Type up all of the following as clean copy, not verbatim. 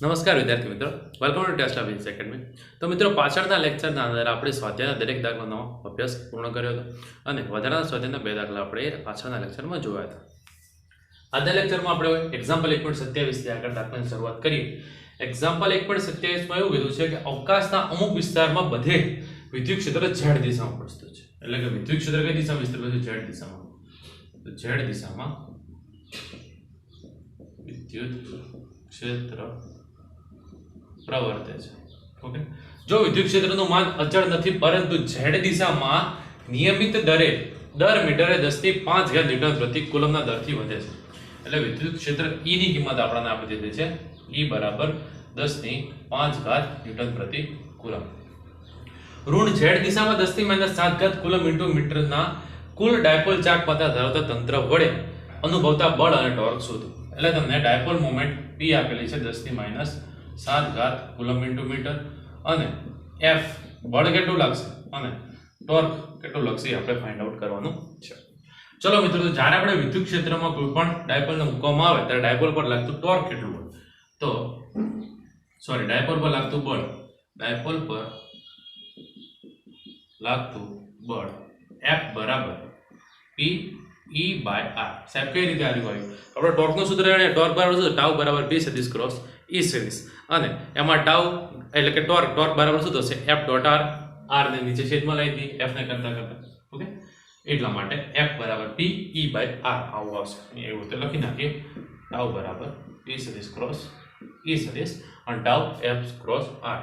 નમસ્કાર વિદ્યાર્થી મિત્રો, વેલકમ ટુ ટેસ્ટ ઓફ ઇન્સ એકેડમી. તો મિત્રો, પાછળના લેક્ચરના અંદર આપણે સ્વાધ્યાયના દરેક દાખલાનો અભ્યાસ પૂર્ણ કર્યો હતો અને વધારાના સ્વાધ્યાયના બે દાખલા આપણે પાછળના લેક્ચરમાં જોયા હતા. આજના લેક્ચરમાં આપણે એક્ઝામ્પલ 1.27 થી આગળ દાખલાની શરૂઆત કરીએ. એક્ઝામ્પલ 1.27 માં એવું કીધું છે કે અવકાશના અમુક વિસ્તારમાં બધે વિદ્યુત ક્ષેત્ર z દિશામાં પ્રસ્તુત છે. એટલે કે વિદ્યુત ક્ષેત્ર કઈ દિશામાં વિસ્તરેલું છે? z દિશામાં. તો z દિશામાં વિદ્યુત ક્ષેત્ર પ્રવર્તે છે. ઓકે, જો વિદ્યુત ક્ષેત્રનું માન અચળ નથી પરંતુ z દિશામાં નિયમિત દરે દર મીટરે 10⁵ ન્યૂટન પ્રતિ કુલમના દરથી વધે છે. એટલે વિદ્યુત ક્ષેત્ર E ની કિંમત આપણને આપી દીધી છે. E બરાબર 10⁵ ન્યૂટન પ્રતિ કુલમ. ઋણ z દિશામાં 10⁻⁷ કુલમ ઇન્ટુ મીટરના કુલ ડાયપોલ ચાર્જ માત્રા ધરાવતા તંત્ર વડે અનુભવતા બળ અને ટોર્ક શોધો. એટલે તમને ડાયપોલ મોમેન્ટ P આપેલી છે 10⁻⁷ કુલમ ઇન્ટુ મીટર અને F બળ કેટલું લાગશે અને ટોર્ક કેટલું લાગશે આપણે ફાઇન્ડ આઉટ કરવાનું છે. ચલો મિત્રો, તો જ્યારે આપણે વિદ્યુત ક્ષેત્રમાં કોઈ પણ ડાયપોલને મૂકવામાં આવે ત્યારે ડાયપોલ પર લાગતું ટોર્ક કેટલું હોય? તો ડાયપોલ પર લાગતું બળ, ડાયપોલ પર લાગતું બળ F બરાબર P E/R. સાહેબ કઈ રીતે આવ્યું? આપણે ટોર્કનું સૂત્ર જાણીએ. ટોર્ક બરાબર શું? ટાઉ બરાબર P સદિશ ક્રોસ E સદિશ. અને એમાં ટાઉ એટલે કે ટોર્ક બરાબર શું થશે? F dot R. R ને નીચે છેદમાં લઈ દી, F ને કરતા. ઓકે, એટલા માટે F બરાબર P E/R આવું આવશે. એવું તો લખી નાખીએ. ટાઉ બરાબર P સદિશ ક્રોસ E સદિશ અને ટાઉ F ક્રોસ R.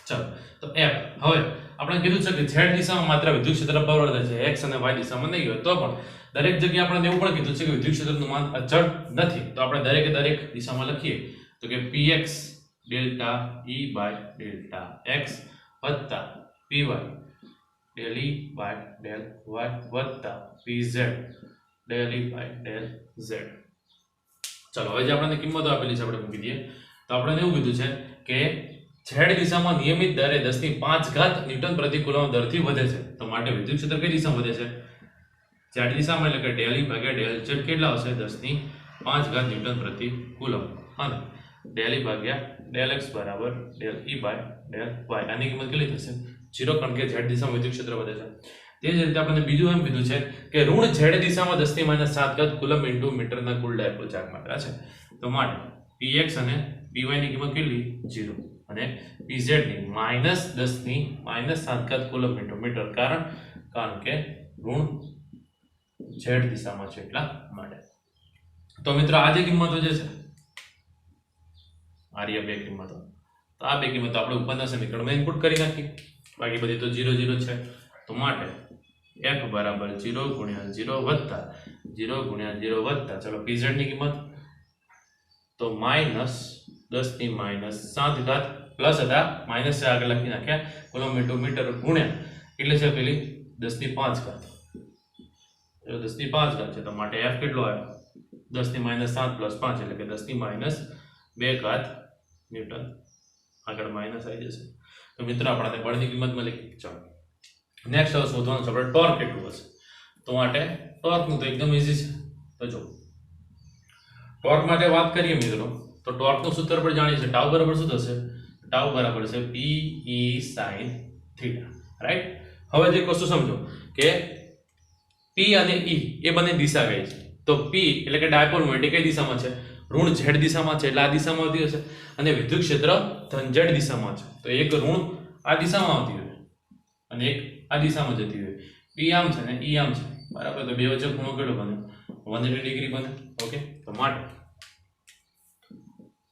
ચલો, તો F હવે આપણે કીધું છે કે z દિશામાં માત્ર વિદ્યુત ક્ષેત્ર પ્રવર્તે છે, x અને y દિશામાં નહીં હોય. તો પણ દરેક જગ્યાએ આપણે એવું પણ કીધું છે કે વિદ્યુત ક્ષેત્રનું માન અચળ નથી. તો આપણે દરેક દિશામાં લખીએ તો કે px delta E by delta x વત્તા py del E by del y વત્તા pz del E by del z. ચલો, હવે જે આપણને કિંમતો આપેલી છે આપણે મૂકી દઈએ. તો આપણે એવું કીધું છે કે z દિશામાં નિયમિત દરે 10⁵ ન્યૂટન પ્રતિ કુલમ દરથી વધે છે. તો માટે વિદ્યુત ક્ષેત્ર કઈ દિશામાં વધે છે? z દિશામાં. એટલે કે ડેલ E ભાગ્યા ડેલ z કેટલા આવશે? 10⁵ ન્યૂટન પ્રતિ કુલમ અને ડેલ E ભાગ્યા ડેલ x બરાબર del E by del y. આની કિંમત કેટલી થશે? 0, કારણ કે z દિશામાં વિદ્યુત ક્ષેત્ર વધે છે. તે જ રીતે આપણને બીજું એમ કીધું છે કે ઋણ z દિશામાં 10⁻⁷ કુલમ ઇન્ટુ મીટરના કુલ ડાયપોલ ચાર્જ માત્રા છે. તો માટે px અને py ની કિંમત કેટલી? 0 અને pz ની -10⁻⁷ કુલમ ઇન્ટુ મીટર. કારણ કે ઋણ z દિશામાં છે એટલા માટે. તો મિત્રો, આ જે કિંમતો જે છે આ બે કિંમતો, તો આ બે કિંમતો આપણે ઉપરના સમીકરણમાં ઇનપુટ કરી નાખી. બાકી બધી તો 0 0 છે. તો માટે f બરાબર 0 × 0 વત્તા 0 × 0 વત્તા ચલો pz ની કિંમત તો -10⁻⁷ પ્લસ હતા માઈનસ છે આગળ લખી નાખ્યા કુલમ ઇન્ટુ મીટર ગુણ્યા એટલે છે પેલી 10⁵. જો 10⁵ છે તો માટે f કેટલો આવ્યો? 10⁻⁷ + 5 એટલે કે 10⁻²ન્યૂટન. આગળ માઈનસ આવી જશે. તો મિત્રો, આપણે બળની કિંમત મળી. ચાલો, નેક્સ્ટ હવે શોધવાનું છે આપણે ટોર્ક કેટલું હશે. તો માટે ટોર્કનું તો એકદમ ઈઝી છે. તો જો ટોર્ક માટે વાત કરીએ મિત્રો, તો ટોર્કનું સૂત્ર પણ જાણીએ છીએ. ટાઉ બરાબર શું થશે? ટાઉ બરાબર છે P E sin θ. રાઈટ. હવે જે વસ્તુ સમજો કે P અને E એ બંને દિશા કઈ છે? તો P એટલે કે ડાયપોલ મોમેન્ટ કઈ દિશામાં છે? ઋણ z દિશામાં છે એટલે આ દિશામાં આવતી હશે. અને વિદ્યુત ક્ષેત્ર ધન z દિશામાં છે તો એક ઋણ આ દિશામાં આવતી હોય અને એક આ દિશામાં જતી હોય. P આમ છે ને E આમ છે, બરાબર. તો બે વચ્ચે ખૂણો કેટલો બને? 180 ડિગ્રી બને. ઓકે, તો માટે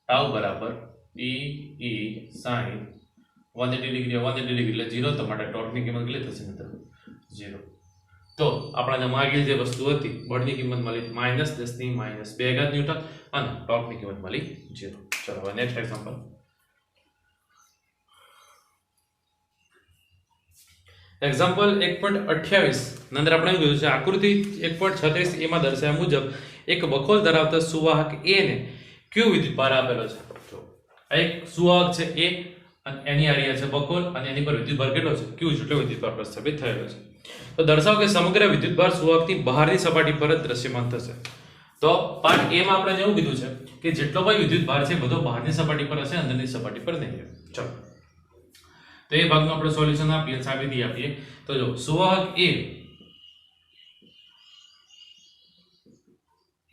ટાઉ બરાબર P E sin 180 degree 180 degree એટલે 0. તો માટે ટોર્કની કિંમત કેટલી થશે મિત્રો? 0. તો આપણને માગેલી જે વસ્તુ હતી બળની કિંમત મળી -10⁻²ન્યૂટન અને ટોર્કની કિંમત મળી 0. ચલો, હવે નેક્સ્ટ એક્ઝામ્પલ. એક્ઝામ્પલ 1.28 ની અંદર આપણે કીધું છે આકૃતિ 1.36 એમાં દર્શાવ્યા મુજબ એક બખોલ ધરાવતા સુવાહક A ને q વિદ્યુતભાર આપેલો છે. જો આ એક સુવાહક છે A અને એની આરિયા છે બખોલ અને એની પર વિદ્યુતભાર કેટલો છે? q જેટલો વિદ્યુતભાર પ્રસ્થાપિત થયેલો છે. તો દર્શાવો કે સમગ્ર વિદ્યુતભાર સુવાહકની બહારની સપાટી પર જ દ્રશ્યમાન થશે. તો પાર્ટ A માં આપણે એવું કીધું છે કે જેટલો પણ વિદ્યુત ભાર છે બધો બહારની સપાટી પર હશે, અંદરની સપાટી પર નહીં. ચલો તો એ ભાગનું આપણે સોલ્યુશન આપીએ, સાબિતી આપીએ. તો જો સુવાહક એ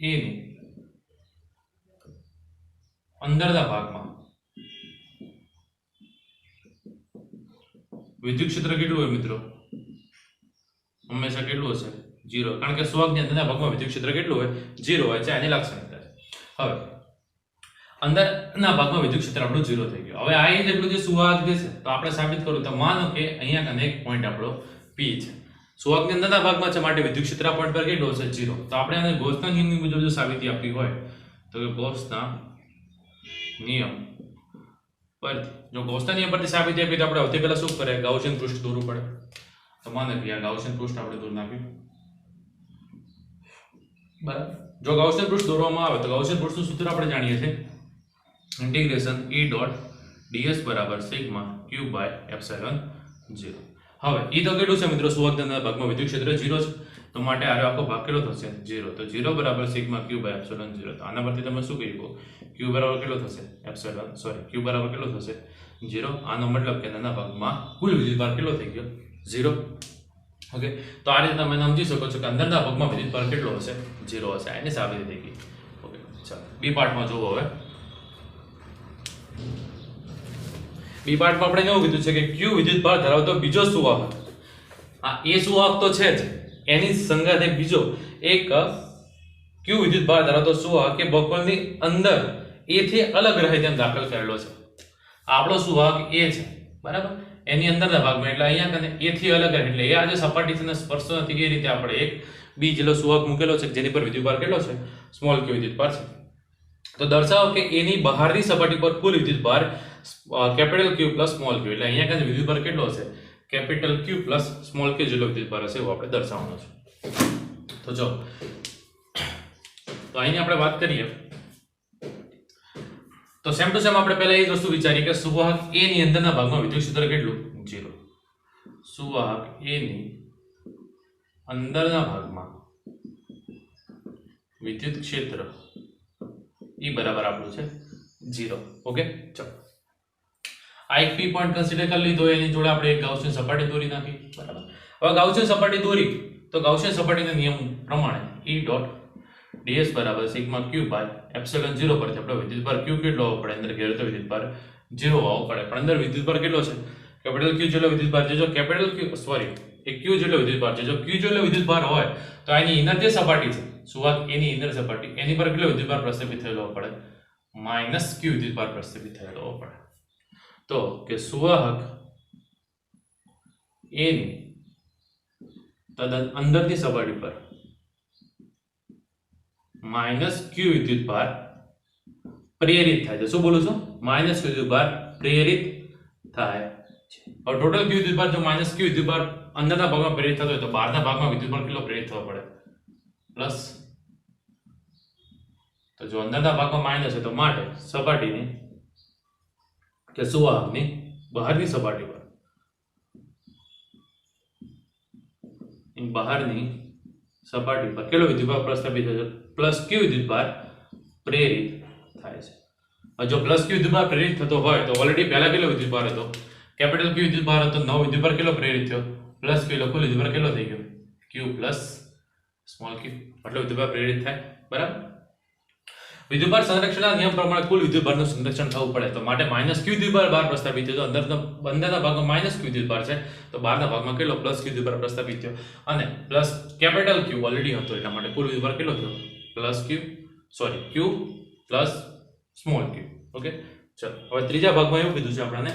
ની અંદરના ભાગમાં વિદ્યુત ક્ષેત્ર કેટલું હોય મિત્રો? હંમેશા કેટલું હશે? 0. કારણ કે સુવાહકની અંદરના ભાગમાં વિદ્યુત ક્ષેત્ર કેટલું હોય? 0 હોય છે. આની લાક્ષણિકતા છે. હવે અંદરના ભાગમાં વિદ્યુત ક્ષેત્ર આપણું 0 થઈ ગયું. હવે આ જેટલું જે સુવાહક જે છે તો આપણે સાબિત કરવું. તો માનો કે અહીંયા કને એક પોઈન્ટ આપણો P છે, સુવાહકની અંદરના ભાગમાં છે, માટે વિદ્યુત ક્ષેત્ર પોઈન્ટ પર કેટલું હશે? 0. તો આપણે આને ગૌસના નિયમની મુજબ જો સાબિતી આપવી હોય તો કે ગૌસના નિયમ પરથી, જો ગૌસના નિયમ પરથી સાબિતી આપી તો આપણે સૌથી પહેલા શું કરે? ગાઉસિયન પૃષ્ઠ દોરવું પડે. તો માનો કે આ ગાઉસિયન પૃષ્ઠ આપણે દોરી નાખ્યું, બરાબર. જો ગાઉસિયન પૃષ્ઠ દોરવામાં આવે તો ગાઉસિયન પૃષ્ઠનું સૂત્ર આપણે જાણીએ છીએ, ઇન્ટિગ્રેશન E ડોટ ds બરાબર સિગ્મા q બાય એપ્સિલોન 0. હવે E તો કેટલું છે મિત્રો? સુવાહકના ભાગમાં વિદ્યુત ક્ષેત્ર 0 છે, તો માટે આ આખો ભાગ કેટલો થશે? 0. તો 0 બરાબર સિગ્મા q બાય એપ્સિલોન 0. તો આના પરથી તમે શું કહી શકો? q બરાબર કેટલો થશે? q બરાબર કેટલો થશે? 0. આનો મતલબ કે નાના ભાગમાં કુલ વિદ્યુત ભાર કેટલો થઈ ગયો? 0. ઓકે, તો આ રીતે તમે સમજી શકો છો કે અંદરના ભાગમાં વિદ્યુત ભાર કેટલો હશે? 0 હશે. એની સાબિતી થઈ ગઈ. ઓકે, ચાલો બી પાર્ટમાં જોવો. હવે બી પાર્ટમાં આપણે કેવું કીધું છે કે q વિદ્યુત ભાર ધરાવતો બીજો સુવાહક, આ એ સુવાહક તો છે જ, એની સંગાથે બીજો એક q વિદ્યુત ભાર ધરાવતો સુવાહક કે બકોલની અંદર a થી અલગ રહે તેમ દાખલ કરેલો છે. આપણો સુવાહક a છે, બરાબર, એની અંદરના ભાગમાં, એટલે અહીંયા કને a થી અલગ રહે, એટલે એ આ જે સપાટી છે ને સ્પર્શતો નથી, એ રીતે આપણે એક બી જેટલો સુવાહક મૂકેલો છે જેની પર વિદ્યુત ભાર કેટલો છે? સ્મોલ q વિદ્યુત ભાર છે. તો દર્શાવો કે a ની બહારની સપાટી પર કુલ વિદ્યુત ભાર capital Q plus small q, એટલે અહીંયા કને વિદ્યુત ભાર કેટલો હશે? Capital Q plus small q જેટલો વિદ્યુત ભાર હશે, એવું આપણે દર્શાવવાનો છે. તો જો તો અહીંની આપણે વાત કરીએ તો સેમ ટુ સેમ આપણે પહેલા એ જ વસ્તુ વિચારીએ કે સુવાહક A ની અંદરના ભાગમાં વિદ્યુત ક્ષેત્ર કેટલું? 0. સુવાહક A ની અંદરના ભાગમાં વિદ્યુત ક્ષેત્ર E બરાબર આપણું છે 0. ઓકે, ચલો આ એક P પોઈન્ટ કન્સિડર કરી લીધો, એની જોડે આપણે એક ગાઉસિયન સપાટી દોરી નાખી, બરાબર. હવે ગાઉસિયન સપાટી દોરી તો ગાઉસિયન સપાટીના નિયમ પ્રમાણે E ડોટ ds બરાબર સિગ્મા q બાય એપ્સિલોન 0 પરથી આપણે વિદ્યુત ભાર q કેટલો આવવો પડે? અંદર ઘેર તો વિદ્યુત ભાર 0 આવવો પડે, પણ અંદર વિદ્યુત ભાર કેટલો છે? કેપિટલ Q જેટલો વિદ્યુત ભાર છે. જો કેપિટલ Q સોરી એ q જેટલો વિદ્યુત ભાર છે, જો q જેટલો વિદ્યુત ભાર હોય તો આની ઇનર જે સપાટી છે સુવાહક A ની ઇનર સપાટી, એની પર કેટલો વિદ્યુત ભાર પ્રસ્થાપિત થયેલો હોવો પડે? માઈનસ q વિદ્યુત ભાર પ્રસ્થાપિત થયેલો હોવો પડે. તો કે સુવાહક A ની તદ્દન અંદરની સપાટી પર માઈનસ q વિદ્યુત ભાર પ્રેરિત થાય છે. શું બોલું છું? માઈનસ q વિદ્યુત ભાર પ્રેરિત થાય છે. હવે ટોટલ q વિદ્યુત ભાર જો માઈનસ q વિદ્યુત ભાર અંદરના ભાગમાં પ્રેરિત થતો હોય તો બહારના ભાગમાં વિદ્યુત ભાર કેટલો પ્રેરિત થવો પડે? પ્લસ. તો જો અંદરના ભાગમાં માઈનસ છે તો માટે સપાટીની કે સુવાહકની બહારની સપાટી પર કેટલો વિદ્યુત ભાર પ્રસ્થાપિત થશે? પ્લસ q વિદ્યુત ભાર પ્રેરિત થાય છે. જો પ્લસ q વિદ્યુત ભાર પ્રેરિત થતો હોય તો ઓલરેડી પહેલા કેટલો વિદ્યુત ભાર હતો? કેપિટલ Q વિદ્યુત ભાર હતો, નવો વિદ્યુત ભાર કેટલો પ્રેરિત થયો? પ્લસ q, કુલ વિદ્યુત ભાર કેટલો થઈ ગયો? q પ્લસ સ્મોલ q, એટલે વિદ્યુત ભાર પ્રેરિત થાય, બરાબર. વિદ્યુત ભાર સંરક્ષણના નિયમ પ્રમાણે કુલ વિદ્યુત ભારનું સંરક્ષણ થવું પડે, તો માટે માઈનસ q વિદ્યુત ભાર બહાર પ્રસ્થાપિત થયો, અંદરના ભાગમાં માઈનસ q વિદ્યુત ભાર છે તો બહારના ભાગમાં કેટલો? પ્લસ q વિદ્યુત ભાર પ્રસ્થાપિત થયો, અને પ્લસ કેપિટલ Q ઓલરેડી હતો એટલા માટે કુલ વિદ્યુત ભાર કેટલો થયો? Plus q plus small q. Okay, ચલો હવે ત્રીજા ભાગમાં એવું કીધું છે આપણને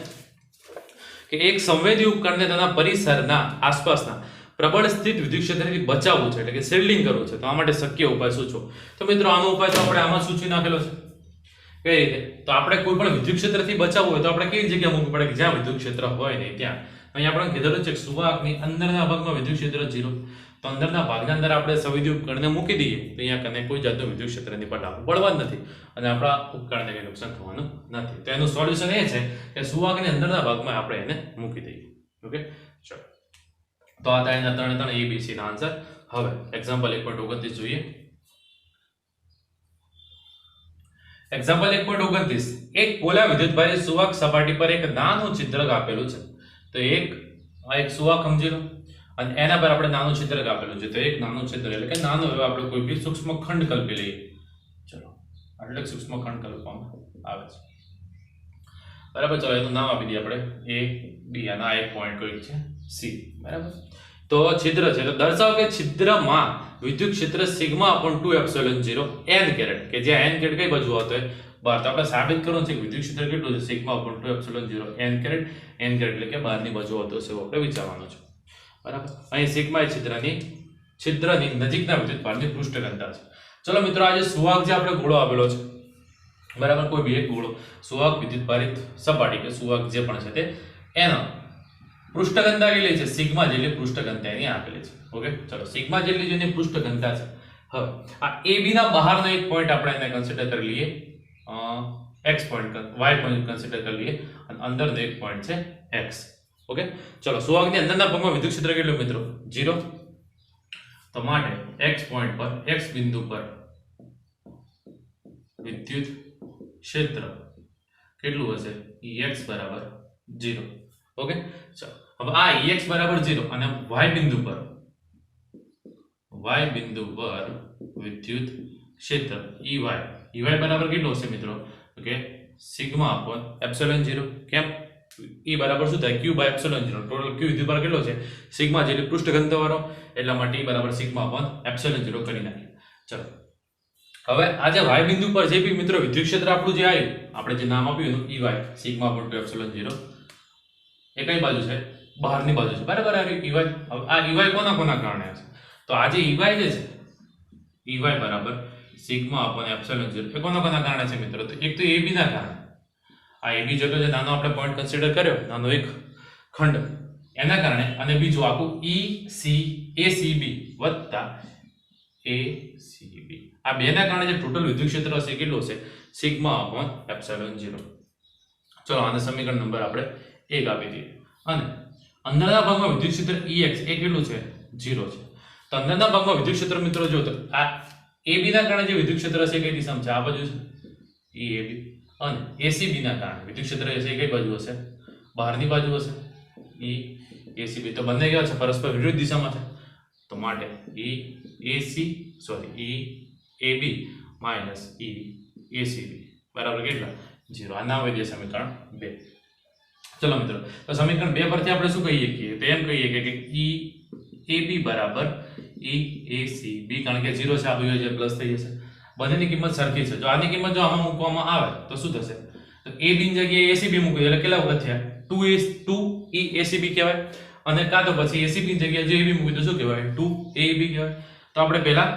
કે એક સંવેદી ઉપકરણને તેના પરિસરના આસપાસના પ્રબળ સ્થિત વિદ્યુત ક્ષેત્રથી બચાવવું છે, એટલે કે શિલ્ડિંગ કરવું છે. તો આ માટે શક્ય ઉપાય સૂચવો. તો મિત્રો આનો ઉપાય તો આપણે આમાં સૂચવી નાખેલો છે. કઈ રીતે? તો આપણે કોઈ પણ વિદ્યુત ક્ષેત્રથી બચાવવું હોય તો આપણે કેવી જગ્યાએ મૂકવું પડે કે જ્યાં વિદ્યુત ક્ષેત્ર હોય નહીં ત્યાં. અહીં આપણે કીધેલું છે કે સુવાહકની અંદરના ભાગમાં વિદ્યુત ક્ષેત્ર 0, તો અંદરના ભાગના અંદર આપણે સંવેદી ઉપકરણને મૂકી દઈએ તો અહીંયા કને કોઈ જાતનું વિદ્યુત ક્ષેત્રની પર લાગુ પડવા જ નથી અને આપણા ઉપકરણને કંઈ નુકસાન થવાનું નથી. તો એનું સોલ્યુશન એ છે કે સુવાહકની અંદરના ભાગમાં આપણે એને મૂકી દઈએ. ઓકે, ચલો તો આ હતા એના ત્રણે ત્રણ ABC ના આન્સર. હવે એક્ઝામ્પલ 1.29 જોઈએ. એક્ઝામ્પલ 1.29 એક પોલા વિદ્યુતભારી સુવાહક સપાટી પર એક નાનું છિદ્રક આપેલું છે. તો એક સુવાહક સમજી લો અને એના પર આપણે નાનું છિદ્રક આપેલું છે. તો એક નાનું છિદ્ર એટલે કે નાનું હવે આપણે કોઈ બી સૂક્ષ્મ ખંડ કલ્પી લઈએ. ચલો એટલે સૂક્ષ્મ ખંડ કલ્પવામાં આવે છે. બરાબર. ચલો એનું નામ આપી દઈએ આપણે A B અને આ એક પોઈન્ટ કોઈ છે C. બરાબર. તો છિદ્ર છે તો દર્શાવો કે છિદ્રમાં વિદ્યુત ક્ષેત્ર sigma upon 2 epsilon 0 n caret કે જે n કેરેટ કઈ બાજુ આવતો હોય બહાર. તો આપણે સાબિત કરવાનું છે કે વિદ્યુત ક્ષેત્ર કેટલું છે sigma upon 2 epsilon 0 n caret એટલે કે બહારની બાજુ આવતો છે આપણે વિચારવાનું છે. બરાબર. અહીં સિગ્મા એ છિદ્રની નજીકના વિદ્યુત ભારની પૃષ્ઠ ઘનતા છે. ચલો મિત્રો આજે સુવાહક જે આપણે ગોળો આપેલો છે બરાબર કોઈ બી એક ગોળો સુવાહક વિદ્યુત ભારિત સપાટી કે સુવાહક જે પણ છે તે એનો પૃષ્ઠ ઘનતા કેટલી છે સિગ્મા જેટલી પૃષ્ઠ ઘનતા એની આપેલી છે. ઓકે ચલો સિગ્મા જેટલી જેની પૃષ્ઠ ઘનતા છે. હવે આ AB ના બહારનો એક પોઈન્ટ આપણે એને કન્સિડર કરી લઈએ x point y point consider કરી લઈએ અને અંદરનો એક પોઈન્ટ છે x. ઓકે ચલો સુવાહકની અંદરના ભાગમાં વિદ્યુત ક્ષેત્ર કેટલું મિત્રો 0. તો માટે x પોઈન્ટ પર x બિંદુ પર વિદ્યુત ક્ષેત્ર કેટલું હશે Ex બરાબર 0. ઓકે ચલો હવે આ Ex બરાબર 0 અને y બિંદુ પર વિદ્યુત ક્ષેત્ર Ey બરાબર કેટલું હશે મિત્રો ઓકે સિગ્મા અપોન એપ્સિલોન 0. કેમ E બરાબર શું થાય q by epsilon 0. Total q વિદ્યુત ભાર કેટલો છે સિગ્મા જેટલી પૃષ્ઠ ઘનતા વાળો એટલા માટે E બરાબર સિગ્મા અપોન એપ્સિલોન 0 કરી નાખીએ. ચલો હવે આ જે y બિંદુ પર જે બી મિત્રો વિદ્યુત ક્ષેત્ર આપણું જે આવ્યું આપણે જે નામ આપ્યું એનું Ey સિગ્મા અપોન 2 એપ્સિલોન 0 એ કઈ બાજુ છે બહારની બાજુ છે. બરાબર આવ્યું Ey. હવે આ Ey કોના કારણે હશે તો આ જે Ey જે છે Ey બરાબર સિગ્મા અપોન એપ્સિલોન 0 એ કોના કારણે છે મિત્રો તો એક તો AB ના કારણે આ AB જેટલો જે નાનો આપણે પોઈન્ટ કન્સિડર કર્યો નાનો એક ખંડ એના કારણે અને બીજું આખું ACB વત્તા ACB આ બેના કારણે જે ટોટલ વિદ્યુત ક્ષેત્ર હશે કેટલું હશે સિગ્મા અપોન એપ્સિલોન 0. ચલો આને સમીકરણ નંબર આપણે 1 આપી દઈએ અને અંદરના ભાગમાં વિદ્યુત ક્ષેત્ર Ex એ કેટલું છે 0 છે. તો અંદરના ભાગમાં વિદ્યુત ક્ષેત્ર મિત્રો જો તો આ AB ના કારણે જે વિદ્યુત ક્ષેત્ર હશે કઈ દિશામાં છે આ બાજુ છે EAB અને ACB ના કારણે વિદ્યુત ક્ષેત્ર હશે કઈ બાજુ હશે બહારની બાજુ હશે EACB. તો બંને કેવા છે પરસ્પર વિરુદ્ધ દિશામાં છે. તો માટે EAB માઈનસ EACB બરાબર કેટલા 0. આ નામ હોય સમીકરણ 2. ચલો મિત્રો તો સમીકરણ 2 પરથી આપણે શું કહીએ કે તો એમ કહીએ કે EAB બરાબર EACB કારણ કે 0 છે આ બે જે પ્લસ થઈ જશે બંનેની કિંમત સરખી છે. જો આની કિંમત જો આમાં મૂકવામાં આવે તો શું થશે તો AB ની જગ્યાએ ACB મૂકી એટલે કેટલા વખત થયા 2EACB કહેવાય અને કાં તો પછી ACB ની જગ્યાએ જો AB મૂકી તો શું કહેવાય 2AAB કહેવાય. તો આપણે પહેલા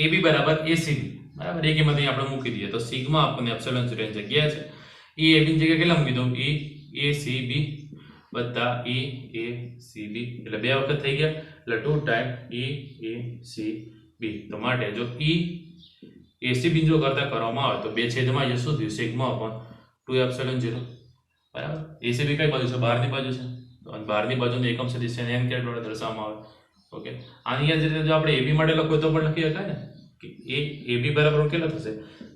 AB બરાબર ACB બરાબર એ કિંમત અહીં આપણે મૂકી દઈએ તો સિગ્મા આપણને એપ્સિલોન 0 ની જગ્યાએ છે EAB ની જગ્યાએ કેટલા મૂકી દો EACB વત્તા EACB એટલે બે વખત થઈ ગયા એટલે 2 ટાઈમ EACB. તો માટે જો EACB જો કરતા કરવામાં આવે તો બે છેદમાં જે શું થયું સિગ્મા અપોન 2 એપ્સિલોન 0 બરાબર. ACB કઈ બાજુ છે બહારની બાજુ છે તો બહારની બાજુનો એકમ સદિશ છે n કેરેટ વડે દર્શાવવામાં આવે. ઓકે આની અંદર જો આપણે AB માટે લખવું તો પણ લખી શકાય ને કે AB બરાબર કેટલા થશે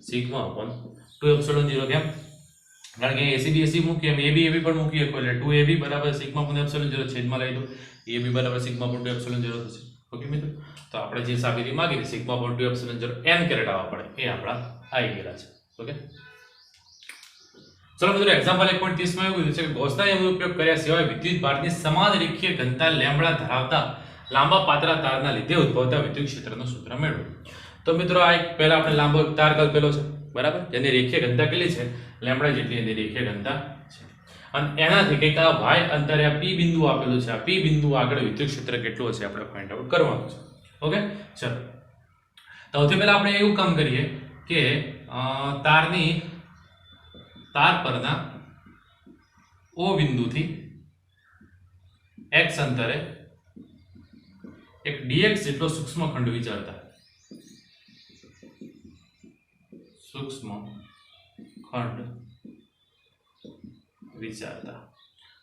સિગ્મા અપોન 2 એપ્સિલોન 0. કેમ કારણ કે ACB મૂકીએ એમ AB પણ મૂકીએ એટલે 2AB બરાબર સિગ્મા અપોન એપ્સિલોન 0 છેદમાં લઈ દો AB બરાબર સિગ્મા અપોન 2 એપ્સિલોન 0 થશે. ઓકે મિત્રો તો આપણે જે સાબિતી માંગી હતી sigma upon 2 epsilon 0 n caret આવવા પડે એ આપણા આવી ગયેલા છે. ઓકે ચલો મિત્રો એક્ઝામ્પલ 1.30 માં એવું કીધું છે કે ગૌસના નિયમનો ઉપયોગ કર્યા સિવાય વિદ્યુત ભારની સમાન રેખીય ઘનતા લેમ્બડા ધરાવતા લાંબા પાતળા તારના લીધે ઉદ્ભવતા વિદ્યુત ક્ષેત્રનું સૂત્ર મેળવો. તો મિત્રો આ એક પહેલા આપણે લાંબો તાર કલ્પેલો છે બરાબર જેની રેખીય ઘનતા કેટલી છે લેમ્બડા જેટલી એની રેખીય ઘનતા છે અને એનાથી કંઈક આ y અંતરે આ p બિંદુ આપેલું છે આ p બિંદુ આગળ વિદ્યુત ક્ષેત્ર કેટલું હશે આપણે ફાઇન્ડ આઉટ કરવાનું છે. ઓકે ચલો તો સૌથી પહેલા આપણે એવું કામ કરીએ કે તાર પરના O બિંદુથી x અંતરે એક dx જેટલો સૂક્ષ્મ ખંડ વિચારતા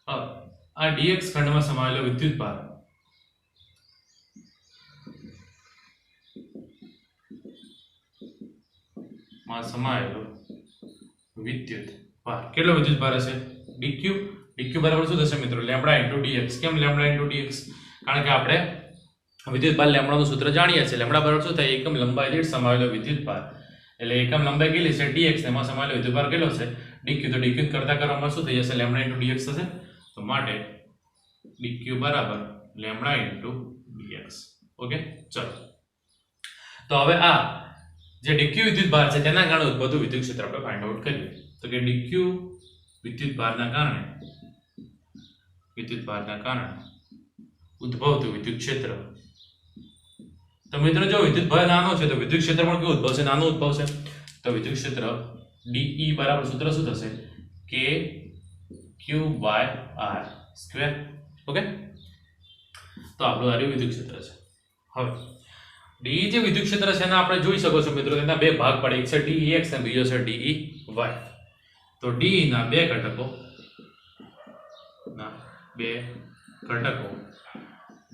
હવે આ dx ખંડમાં સમાયેલો વિદ્યુત ભાર સમાયેલો વિદ્યુત ભાર કેટલો વિદ્યુત ભાર હશે dq dq બરાબર શું થશે મિત્રો લેમ્બડા ઇન્ટુ dx કેમ લેમ્બડા ઇન્ટુ dx કારણ કે આપણે વિદ્યુત ભાર લેમ્બડાનું સૂત્ર જાણીએ છીએ લેમ્બડા બરાબર શું થાય એકમ લંબાઈ દીઠ સમાયેલો વિદ્યુત ભાર એટલે એકમ લંબાઈ કેટલી છે dx એમાં સમાયેલો વિદ્યુત ભાર કેટલો છે dq તો dq કરતા કરવામાં શું થઈ જશે લેમ્બડા ઇન્ટુ dx થશે તો માટે dq બરાબર લેમ્બડા ઇન્ટુ dx ઓકે ચલો તો હવે આ જે dq વિદ્યુત ભાર છે તેના કારણે ઉદ્ભવતું વિદ્યુત ક્ષેત્ર આપણે ફાઇન્ડ આઉટ કરીએ તો કે dq વિદ્યુત ભારના કારણે ઉદ્ભવતું વિદ્યુત ક્ષેત્ર તો મિત્રો જો વિદ્યુત ભાર નાનો છે તો વિદ્યુત ક્ષેત્ર પણ કેવું ઉદ્ભવશે નાનું ઉદ્ભવશે તો વિદ્યુત ક્ષેત્ર dE બરાબર સૂત્ર શું થશે k q by r square okay તો આપણું આ વિદ્યુત ક્ષેત્ર છે હવે dE જે વિદ્યુત ક્ષેત્ર છે એના આપણે જોઈ શકો છો મિત્રો તેના બે ભાગ પડે એક છે dEx અને બીજો છે dEy તો dE ના બે ઘટકો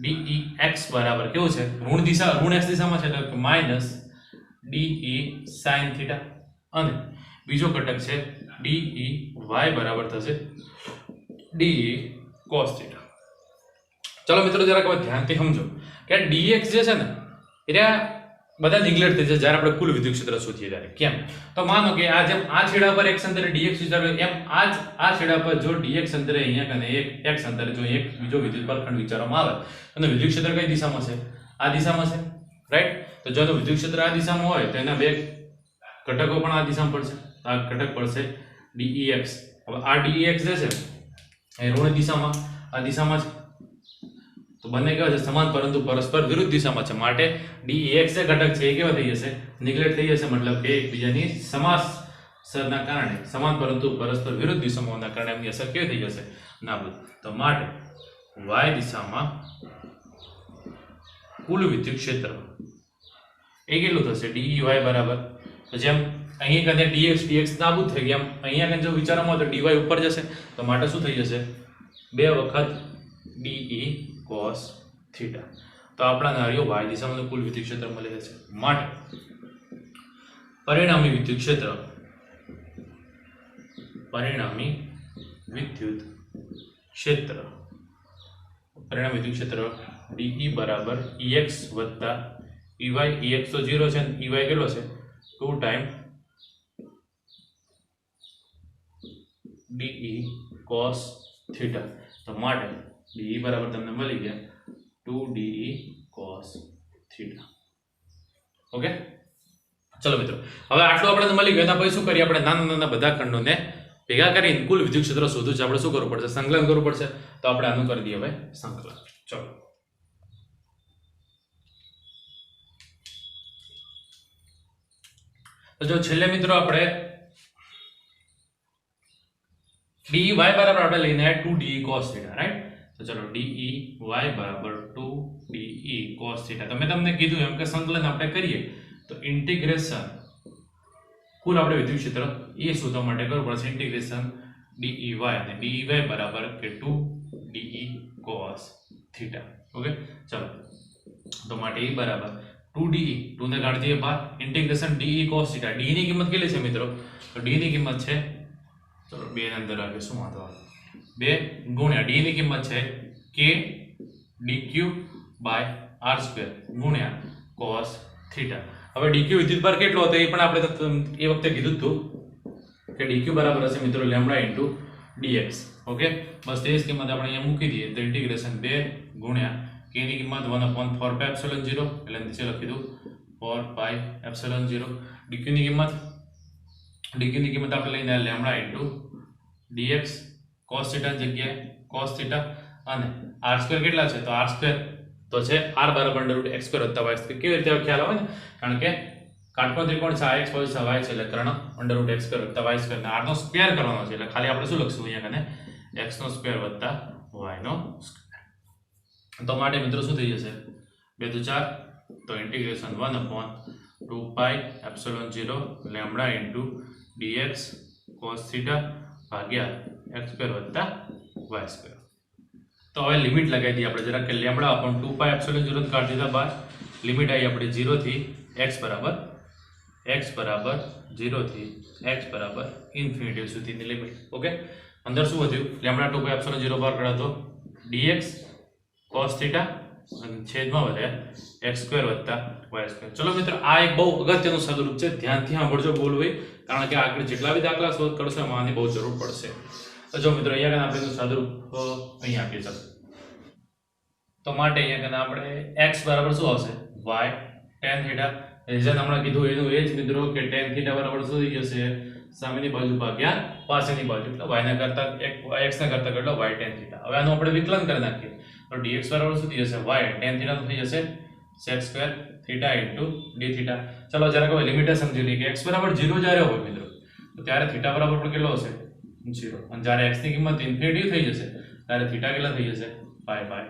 dEx બરાબર કેવું છે ઋણ x દિશામાં છે એટલે માઈનસ dE sin થીટા અને બીજો ઘટક છે dEy બરાબર થશે dE cos થીટા ચલો મિત્રો જરાક હવે ધ્યાનથી સમજો કે dx જે છે ને એટલે બધા નિગ્લેક્ટ થઈ જાય જ્યારે આપણે કુલ વિદ્યુત ક્ષેત્ર શોધીએ ત્યારે કેમ તો માનો કે આ જેમ આ છેડા પર x અંતરે dx વિચારો એમ આ છેડા પર જો dx અંતરે અહીંયા કને એક x અંતરે જો એક બીજો વિદ્યુત ભારખંડ વિચારવામાં આવે અને વિદ્યુત ક્ષેત્ર કઈ દિશામાં છે આ દિશામાં છે રાઈટ તો જો વિદ્યુત ક્ષેત્ર આ દિશામાં હોય તો એના બે ઘટકો પણ આ દિશામાં પડશે તો આ ઘટક પડશે dEx હવે આ dEx જે છે એ ઋણ દિશામાં આ દિશામાં છે તો બંને કેવા છે સમાન પરંતુ પરસ્પર વિરુદ્ધ દિશામાં છે માટે dEx જે ઘટક છે એ કેવા થઈ જશે નિગ્લેક્ટ થઈ જશે મતલબ કે એકબીજાની સમાસરના કારણે સમાન પરંતુ પરસ્પર વિરુદ્ધ દિશામાં હોવાના કારણે એમની અસર કેવી થઈ જશે નાબૂદ તો માટે y દિશામાં કુલ વિદ્યુત ક્ષેત્ર એ કેટલું થશે dEy બરાબર તો જેમ અહીંયા કને dx નાબૂદ થઈ ગયા એમ અહીંયા કને જો વિચારવામાં આવે તો dy ઉપર જશે તો માટે શું થઈ જશે બે વખત dE cos થીટા તો આપણા નારીઓ y દિશામાં કુલ વિદ્યુત ક્ષેત્ર મળી જશે માટે પરિણામી વિદ્યુત ક્ષેત્ર પરિણામી વિદ્યુત ક્ષેત્ર dE બરાબર ex વત્તા ey ex તો 0 છે અને ey કેટલો છે 2 ટાઈમ dE cos થીટા તો માટે dE બરાબર તમને મળી ગયા 2 dE cos થીટા ઓકે ચલો મિત્રો હવે આટલું આપણે મળી ગયું એના પછી શું કરીએ આપણે નાના નાના બધા ખંડોને ભેગા કરીને કુલ વિદ્યુત ક્ષેત્ર શોધવું છે આપણે શું કરવું પડશે સંકલન કરવું પડશે તો આપણે આનું કરી દઈએ હવે સંકલન ચલો તો જો છેલ્લે મિત્રો આપણે dEy બરાબર આપણે લઈને 2 dE cos થીટા રાઈટ તો ચલો dEy બરાબર 2 dE cos થીટા તો મેં તમને કીધું એમ કે સંકલન આપણે કરીએ તો ઇન્ટિગ્રેશન કુલ આપણે વિદ્યુત ક્ષેત્ર એ શોધવા માટે કરવું પડશે ઇન્ટિગ્રેશન dEy અને dEy બરાબર કે 2 dE cos થીટા ઓકે ચલો તો માટે e બરાબર 2 dE 2 ને કાઢી દઈએ બહાર integration dE cos theta d ની કિંમત કેટલી છે મિત્રો તો d ની કિંમત છે ચલો 2 ને અંદર રાખીએ શું વાંધો આવે 2 ગુણ્યા d ની કિંમત છે k dq બાય r² ગુણ્યા cos થીટા હવે dq વિદ્યુત ભાર કેટલો હતો એ પણ આપણે એ વખતે કીધું હતું કે dq બરાબર હશે મિત્રો લેમ્બડા ઇન્ટુ dx ઓકે બસ તે જ કિંમત આપણે અહીંયા મૂકી દઈએ તો ઇન્ટિગ્રેશન 2 ગુણ્યા k ની કિંમત 1/4 pi epsilon 0 એટલે નીચે લખી દઉં 4 pi epsilon 0 dq ની કિંમત આપણે લઈને lambda into dx cos theta ની જગ્યાએ cos થીટા અને r² કેટલા છે તો r² તો છે r બરાબર √x² + y² કેવી રીતે ખ્યાલ આવે ને કારણ કે કાટકોણ ત્રિકોણ છે x y છે y છે એટલે કર્ણ √x² + y² ને r નો સ્ક્વેર કરવાનો છે એટલે ખાલી આપણે શું લખશું અહીંયા કને x નો સ્ક્વેર + y નો સ્ક્વેર તો માટે મિત્રો શું થઈ જશે 2 તો 4 તો integration 1/2 pi epsilon 0 lambda into dx cos theta ભાગ્યા x² + y². તો હવે લિમિટ લગાવી દઈએ આપણે જરા કે લેમ્બડા upon 2 pi epsilon 0 કાઢી દીધા બહાર લિમિટ આવી આપણે 0 થી x બરાબર x બરાબર 0 થી x બરાબર ઇન્ફિનિટી સુધીની લિમિટ. ઓકે, અંદર શું વધ્યું? લેમ્બડા 2 પાઈ એપ્સિલોન 0 બહાર કાઢો તો dx cos θ અને છેદમાં વધ્યા x સ્ક્વેર વત્તા y સ્ક્વેર. ચલો મિત્રો, આ એક બહુ અગત્યનું સ્વરૂપ છે, ધ્યાનથી સાંભળજો બોલવું, કારણ કે આગળ જેટલા બી દાખલા સોલ્વ કરશો એમાં આની બહુ જરૂર પડશે. તો જો મિત્રો, અહીંયા આપણે એનું સ્વરૂપ અહીંયા આપીએ. ચાલો, તો માટે અહીંયા આપણે x બરાબર શું આવશે? y tan θ. રીઝન હમણાં કીધું એનું એ જ મિત્રો કે tan θ બરાબર શું થઈ જશે? સામેની બાજુ ભાગ્યા પાછળની બાજુ, એટલે y ના કરતા x ના કરતા કેટલો? y tan θ. હવે આનું આપણે વિકલન કરી નાખીએ તો dx બરાબર શું થઈ જશે? y tan θ તો થઈ જશે sec સ્ક્વેર θ ઇન્ટુ d θ. ચલો જરાક હવે લિમિટ સમજી લઈએ કે x બરાબર 0 જ્યારે હોય મિત્રો, તો ત્યારે θ બરાબર પણ કેટલો હશે? 0. અને જ્યારે x ની કિંમત ઇન્ફિનિટી થઈ જશે ત્યારે θ કેટલા થઈ જશે? π/2.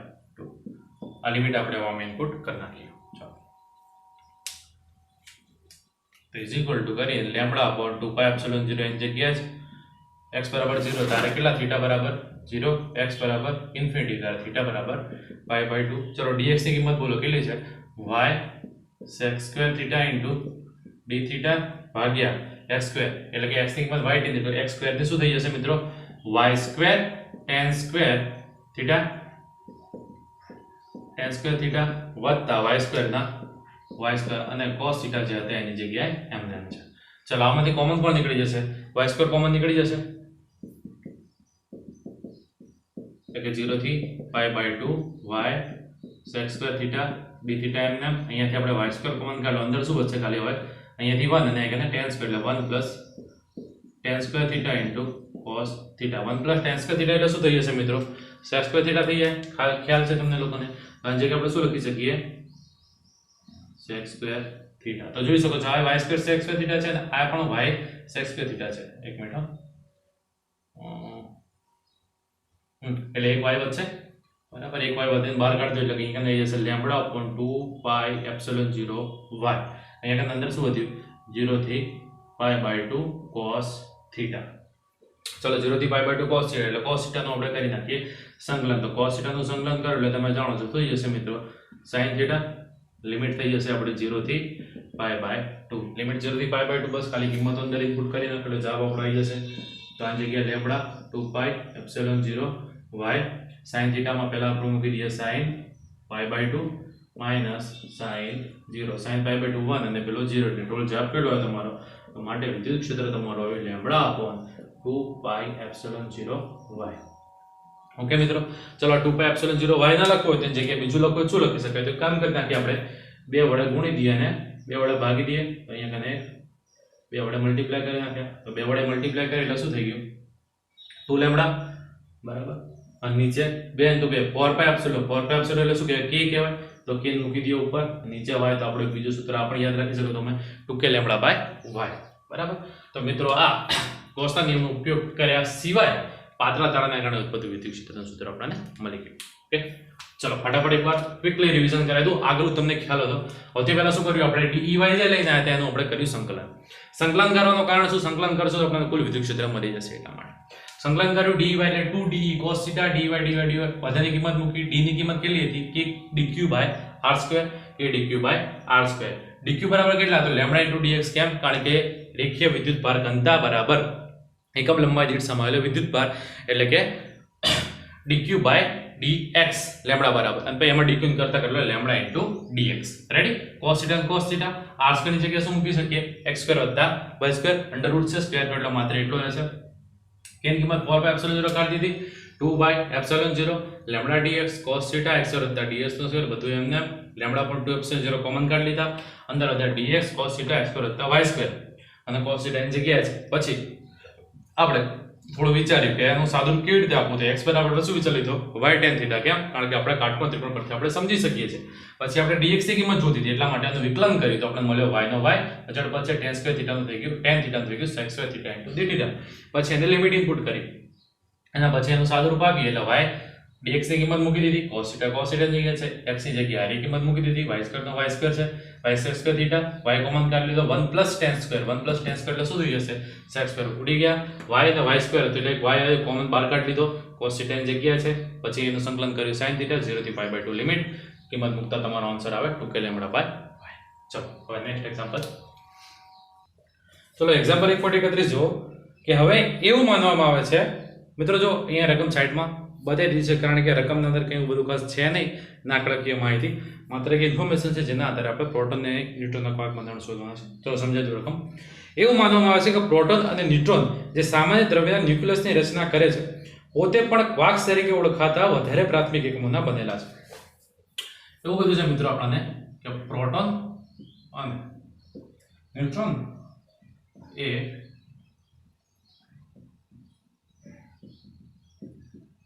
આ લિમિટ આપણે આમાં ઇનપુટ કરી નાખીએ. ચાલો, તો ઇઝ ઇક્વલ ટુ કરીએ લેમ્બડા અપોન 2 પાઈ એપ્સિલોન 0 એની જગ્યાએ જ x બરાબર 0 ત્યારે કેટલા? θ બરાબર 0, x બરાબર ઇન્ફિનિટી ત્યારે θ બરાબર π/2. ચલો, dx ની કિંમત બોલો કેટલી છે? y sec square θ into d θ ભાગ્યા x સ્ક્વેર, એટલે કે x ની કિંમત y tan તો x સ્ક્વેર ને શું થઈ જશે મિત્રો? y સ્ક્વેર tan સ્ક્વેર θ વત્તા y સ્ક્વેર ના y સ્ક્વેર અને cos θ જે હતા એની જગ્યાએ m છે. ચલો, આમાંથી કોમન પણ નીકળી જશે, y સ્ક્વેર કોમન નીકળી જશે, એટલે કે 0 થી π/2 y sec square θ d θ m. અહીંયાથી આપણે y સ્ક્વેર કોમન કાઢો, અંદર શું બચશે? ખાલી હવે અહીંયાથી 1 અને અહીંયા tan સ્ક્વેર, એટલે 1 plus tan square θ into cos θ. 1 plus tan square θ એટલે શું થઈ જશે મિત્રો? sec સ્ક્વેર θ થઈ જાય. ખ્યાલ છે તમને લોકોને? અને જગ્યાએ આપણે શું લખી શકીએ? sec square θ. તો જોઈ શકો છો આ y સ્ક્વેર sec સ્ક્વેર θ છે અને આ પણ y sec સ્ક્વેર θ છે. એક મિનિટ, એટલે એક y વધશે બરાબર, એક y વધે બહાર કાઢજો એટલે કે અહીંયા જશે લેમ્બડા અપોન 2 પાઈ એપ્સિલોન 0 y. અહીંયા અંદર શું વધ્યું? 0 થી π/2 cos θ. ચલો, 0 થી π/2 cos θ એટલે cos θ નું આપણે કરી નાખીએ સંકલન. તો cos θ નું સંકલન કરો એટલે તમે જાણો છો થઈ જશે મિત્રો sin θ. લિમિટ થઈ જશે આપણે 0 થી π/2. લિમિટ 0 થી π/2, બસ ખાલી કિંમત અંદર ઇનપુટ કરી નાખો એટલે જવાબ આપણો આવી જશે. તો આ જગ્યાએ લેમ્બડા 2 પાઈ એપ્સિલોન 0 y sin θ માં પહેલા આપણે મૂકી દઈએ sin π/2 માઈનસ sin 0. sin π/2 1 અને પેલો 0 એટલે ટોટલ જવાબ કેટલો હોય તમારો? તો માટે વિદ્યુત ક્ષેત્ર તમારો આવે લેમ્બડા અપોન 2 પાઈ એપ્સિલોન 0 y. ઓકે મિત્રો, ચલો 2 પાઈ એપ્સિલોન 0 y ના લખો હોય તેની જગ્યાએ બીજું લખો શું લખી શકાય? તો કામ કરી નાખીએ આપણે 2 વડે ગુણી દઈએ અને 2 વડે ભાગી દઈએ. તો અહીંયા કને 2 વડે મલ્ટીપ્લાય કરી નાખ્યા, તો 2 વડે મલ્ટીપ્લાય કરી એટલે શું થઈ ગયું? 2 લેમ્બડા બરાબર. અને નીચે 2 * 2 4 પાઈ એપ્સિલોન. 4 પાઈ એપ્સિલોન એટલે શું કહેવાય? k કહેવાય. તો k મૂકી દઈએ ઉપર, નીચે y. તો આપણે બીજું સૂત્ર આપણે યાદ રાખી શકો તમે 2k લેમ્બડા બાય y બરાબર. તો મિત્રો, આ ગૌસના નિયમનો ઉપયોગ કર્યા સિવાય પાતળા તારાના કારણે ઉત્પત્તિ વિદ્યુત ક્ષેત્રનું સૂત્ર આપણને મળી ગયું. ઓકે, ચલો ફટાફટ એકવાર ક્વિકલી રિવિઝન કરાવી દઉં. આગળ તમને ખ્યાલ હતો. સૌથી પહેલા શું કર્યું આપણે? dy જે લઈને આવ્યા હતા એનું આપણે કર્યું સંકલન. સંકલન કરવાનું કારણ શું? સંકલન કરશો તો આપણને કુલ વિદ્યુત ક્ષેત્ર મળી જશે એટલા માટે સંકલન કર્યું. dy એટલે 2 de cos θ dy બધાની કિંમત મૂકી. d ની કિંમત કેટલી હતી? કે dq/r², કે dq/r². dq બરાબર કેટલા? તો લેમ્બડા * dx. કેમ? કારણ કે રેખીય વિદ્યુત ભાર ઘનતા બરાબર એકમ લંબાઈ દીઠ સમાયેલો વિદ્યુત ભાર, એટલે કે dq/dx લેમ્બડા બરાબર. અને પછી એમાં dq કરતા કેટલો? Lambda * dx. Ready? cos θ r² ની જગ્યાએ શું મૂકી શકીએ? x² + y² અંડરરૂટ છે, સ્ક્વેર એટલે માત્ર એટલો રહેશે. k ની કિંમત 4 પાઈ એપ્સિલોન 0 કાઢી દીધી. 2 પાઈ epsilon 0 lambda dx cos θ x² + ds નો સ્ક્વેર બધું એમને લેમ્બડા પણ 2 એપ્સિલોન 0 કોમન કાઢી લીધા. અંદર હતા dx cos θ x² + y² અને cos θ ની જગ્યાએ છે. પછી આપણે થોડું વિચાર્યું કે એનું સાદુરૂપ કેવી રીતે આપવું? તો x બરાબર શું વિચારી લીધો? y tan θ. કેમ? કારણ કે આપણે કાટકોણ ત્રિકોણ પરથી આપણે સમજી શકીએ છીએ. પછી આપણે dx ની કિંમત જોતી હતી એટલા માટે આનું વિકલન કર્યું તો આપણે મળ્યો y નો y, અચળ પદ છે tan સ્ક્વેર θ નું થઈ ગયું tan θ નું થઈ ગયું sec સ્ક્વેર θ * d θ. પછી એને લિમિટ ઇનપુટ કરી એના પછી એનું સાદુરૂપ આપીએ એટલે y dx ની કિંમત મૂકી દીધી. cos θ ની જગ્યાએ છે, x ની જગ્યાએ ની કિંમત મૂકી દીધી. y² નો y² છે, y sec square θ, y common કાઢી લીધો. 1 + tan સ્ક્વેર, 1 + tan સ્ક્વેર એટલે શું થઈ જશે? sec સ્ક્વેર ઉડી ગયા. y અને y² હતો એટલે y કોમન બહાર કાઢી લીધો. cos θ ની જગ્યાએ છે, પછી એનું સંકલન કર્યું sin θ 0 થી π/2 લિમિટ. કિંમત મૂકતા તમારો આન્સર આવે 2k લેમ્બડા બાય y. ચલો હવે નેક્સ્ટ એક્ઝામ્પલ. ચલો એક્ઝામ્પલ 1.31 જુઓ કે હવે એવું માનવામાં આવે છે મિત્રો, જો અહીંયા રકમ સાઈડમાં બતાવી દીધી છે, કારણ કે રકમની અંદર કંઈ બધું ખાસ છે નહીં, નાણાકીય માહિતી, માત્ર એક ઇન્ફોર્મેશન છે જેના આધારે આપણે પ્રોટોન અને ન્યુટ્રોનના ક્વાર્ક બંધારણ શોધવાના છે. ચલો સમજાય દો રકમ. એવું માનવામાં આવે છે કે પ્રોટોન અને ન્યુટ્રોન જે સામાન્ય દ્રવ્યના ન્યુક્લિયસની રચના કરે છે, પોતે પણ ક્વાર્ક્સ તરીકે ઓળખાતા વધારે પ્રાથમિક એકમોના બનેલા છે. એવું કીધું છે મિત્રો આપણને કે પ્રોટોન અને ન્યુટ્રોન એ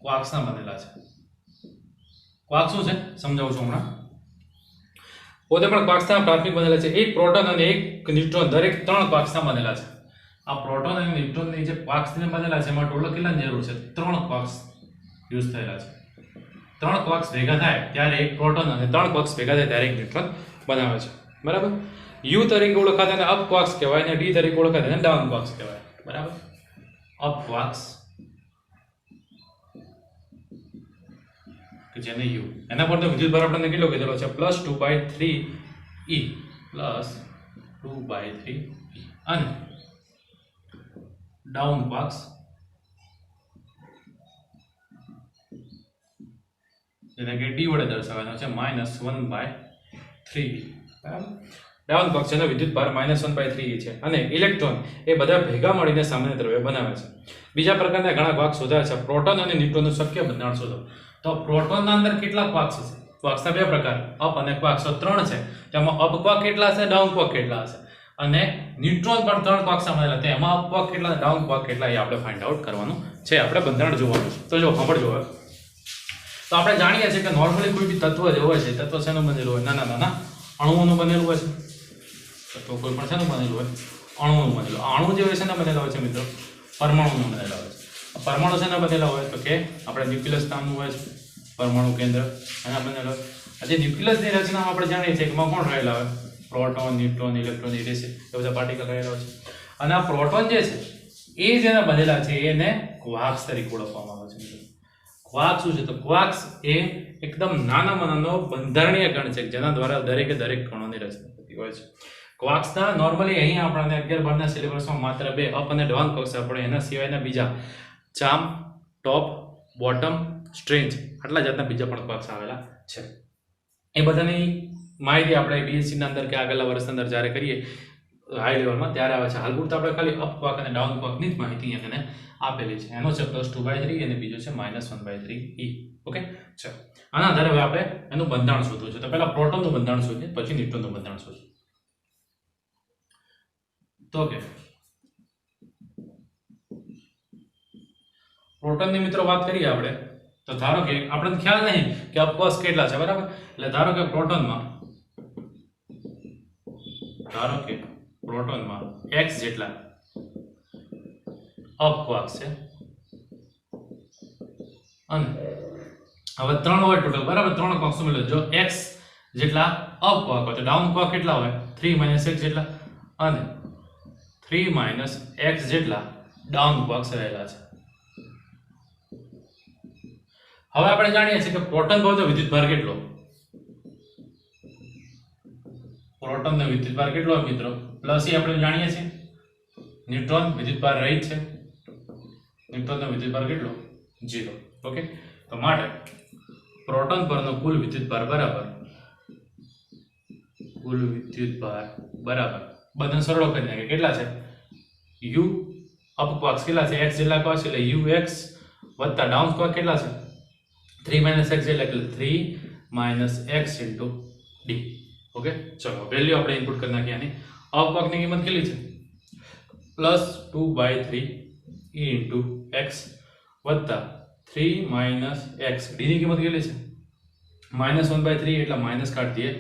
ક્વાર્ક્સના બનેલા છે. ક્વાર્ક શું છે સમજાવું છું હમણાં. પોતે પણ ક્વાર્ક્સના પ્રાથમિક બનેલા છે. એક પ્રોટોન અને એક ન્યુટ્રોન દરેક 3 ક્વાર્ક્સના બનેલા છે. આ પ્રોટોન અને ન્યુટ્રોનની જે ક્વાર્ક્સને બનેલા છે એમાં ટોટલ કેટલાની જરૂર છે? 3 ક્વાર્ક્સ યુઝ થયેલા છે. 3 ક્વાર્ક્સ ભેગા થાય ત્યારે એક પ્રોટોન અને 3 ક્વાર્ક્સ ભેગા થાય ત્યારે એક ન્યુટ્રોન બનાવે છે. બરાબર. યુ તરીકે ઓળખાતા એને અપ ક્વાર્ક્સ કહેવાય અને ડી તરીકે ઓળખાતા એને ડાઉન ક્વાર્ક્સ કહેવાય. બરાબર. અપ ક્વાર્ક્સ કે જેને યુ, એના પર તો વિદ્યુતભાર આપણને કેટલો કીધેલો છે? +2/3 E +2/3 E અને ડાઉન ક્વાર્ક્સ જેને કે ડી વડે દર્શાવવાનો છે -1/3 E. બરાબર. ડાઉન ક્વાર્ક્સ જેનો વિદ્યુતભાર -1/3 E છે અને ઇલેક્ટ્રોન એ બધા ભેગા મળીને સામાન્ય દ્રવ્ય બનાવે છે. બીજા પ્રકારના ઘણા ક્વાર્ક શોધાય છે. પ્રોટોન અને ન્યુટ્રોનનું શક્ય બંધારણ શોધો. તો પ્રોટોનના અંદર કેટલા ક્વાર્ક્સ હશે? ક્વાર્ક્સના બે પ્રકાર, અપ અને ક્વાર્ક્સ 3 છે. તેમાં અપ ક્વાર્ક કેટલા હશે, ડાઉન ક્વાર્ક કેટલા હશે? અને ન્યુટ્રોન પણ 3 ક્વાર્ક્સના બનેલા, તેમાં અપ ક્વાર્ક કેટલા, ડાઉન ક્વાર્ક કેટલા, એ આપણે ફાઇન્ડ આઉટ કરવાનું છે. આપણે બંધારણ જોવાનું છે. તો જો સાંભળજો હવે. તો આપણે જાણીએ છીએ કે નોર્મલી કોઈ બી તત્વ જે હોય છે, તત્વ શેનું બનેલું હોય? નાના અણુઓનું બનેલું હોય છે. તત્વ કોઈ પણ શેનું બનેલું હોય? અણુઓનું બનેલું. અણુ જે હોય છે એના બનેલા હોય છે મિત્રો? પરમાણુનું બનેલા હોય છે. પરમાણુ શેના બનેલા હોય? તો કે આપણે ન્યુક્લિયસ નામનું હોય છે પરમાણુ કેન્દ્ર, એના બનેલા હોય. આજે ન્યુક્લિયસની રચનામાં આપણે જાણીએ છીએ કે એમાં કોણ રહેલા હોય? પ્રોટોન, ન્યુટ્રોન, ઇલેક્ટ્રોન, એ બધા પાર્ટિકલ રહેલા હોય છે. અને આ પ્રોટોન જે છે એ જેના બનેલા છે એને ક્વાર્ક્સ તરીકે ઓળખવામાં આવે છે. ક્વાર્ક શું છે? તો ક્વાર્ક્સ એ એકદમ નાનામાં નાનો બંધારણીય કણ છે જેના દ્વારા દરેકે દરેક કણોની રચના થતી હોય છે. ક્વાર્ક્સના નોર્મલી અહીં આપણને 11-12ના સિલેબસમાં માત્ર 2 અપ અને ડાઉન ક્વાર્ક્સ આપણે, એના સિવાયના બીજા ચામ, ટોપ, બોટમ, સ્ટ્રેન્જ આટલા જાતના બીજા પણ ક્વાર્ક્સ આવેલા છે. એ બધાની માહિતી આપણે BSc ના અંદર કે આગળના વર્ષની અંદર જ્યારે કરીએ હાઈ લેવલમાં ત્યારે આવે છે. હાલ પૂરતા આપણે ખાલી અપ ક્વાર્ક અને ડાઉન ક્વાર્કની જ માહિતી એને આપેલી છે. એનો છે +2/3 અને બીજો છે -1/3 E. ઓકે, ચાલો આના આધારે હવે આપણે એનું બંધારણ શોધવું છે. તો પહેલા પ્રોટોનનું બંધારણ શોધીએ, પછી ન્યુટ્રોનનું બંધારણ શોધીએ. તો કે પ્રોટોનની મિત્રો વાત કરીએ આપણે, તો ધારો કે આપણને ખ્યાલ નહીં કે અપકોર્સ કેટલા છે. બરાબર. એટલે ધારો કે પ્રોટોનમાં x જેટલા અપ ક્વાર્ક્સ છે અને હવે 3 હોય ટોટલ. બરાબર. 3 ક્વાર્ક્સ મળે. જો x જેટલા અપ ક્વાર્ક હોય તો ડાઉન ક્વાર્ક કેટલા હોય? 3 - x જેટલા અને 3 - x જેટલા ડાઉન ક્વાર્ક્સ રહેલા છે. હવે આપણે જાણીએ છીએ કે પ્રોટોન ભાવનો વિદ્યુતભાર કેટલો? પ્રોટોનનો વિદ્યુતભાર કેટલો હોય મિત્રો? પ્લસ એ આપણે જાણીએ છીએ. ન્યુટ્રોન વિદ્યુતભાર રહિત છે. ન્યુટ્રોનનો વિદ્યુતભાર કેટલો? 0. ઓકે. તો માટે પ્રોટોન પરનો કુલ વિદ્યુતભાર બરાબર બધાને સરળ કરી નાખીએ. કેટલા છે? u અપ ક્વાર્ક્સ કેટલા છે? x જેટલા ક્વાર્ક્સ એટલે ux વત્તા ડાઉન ક્વાર્ક કેટલા છે? 3 - x એટલે 3 - x * d. ઓકે, ચલો વેલ્યુ આપણે ઇનપુટ કરી નાખીએ. આની અપ ક્વાર્કની કિંમત કેટલી છે? +2/3 E * x વત્તા 3 - x. d ની કિંમત કેટલી છે? -1/3 એટલે માઇનસ કાઢી દઈએ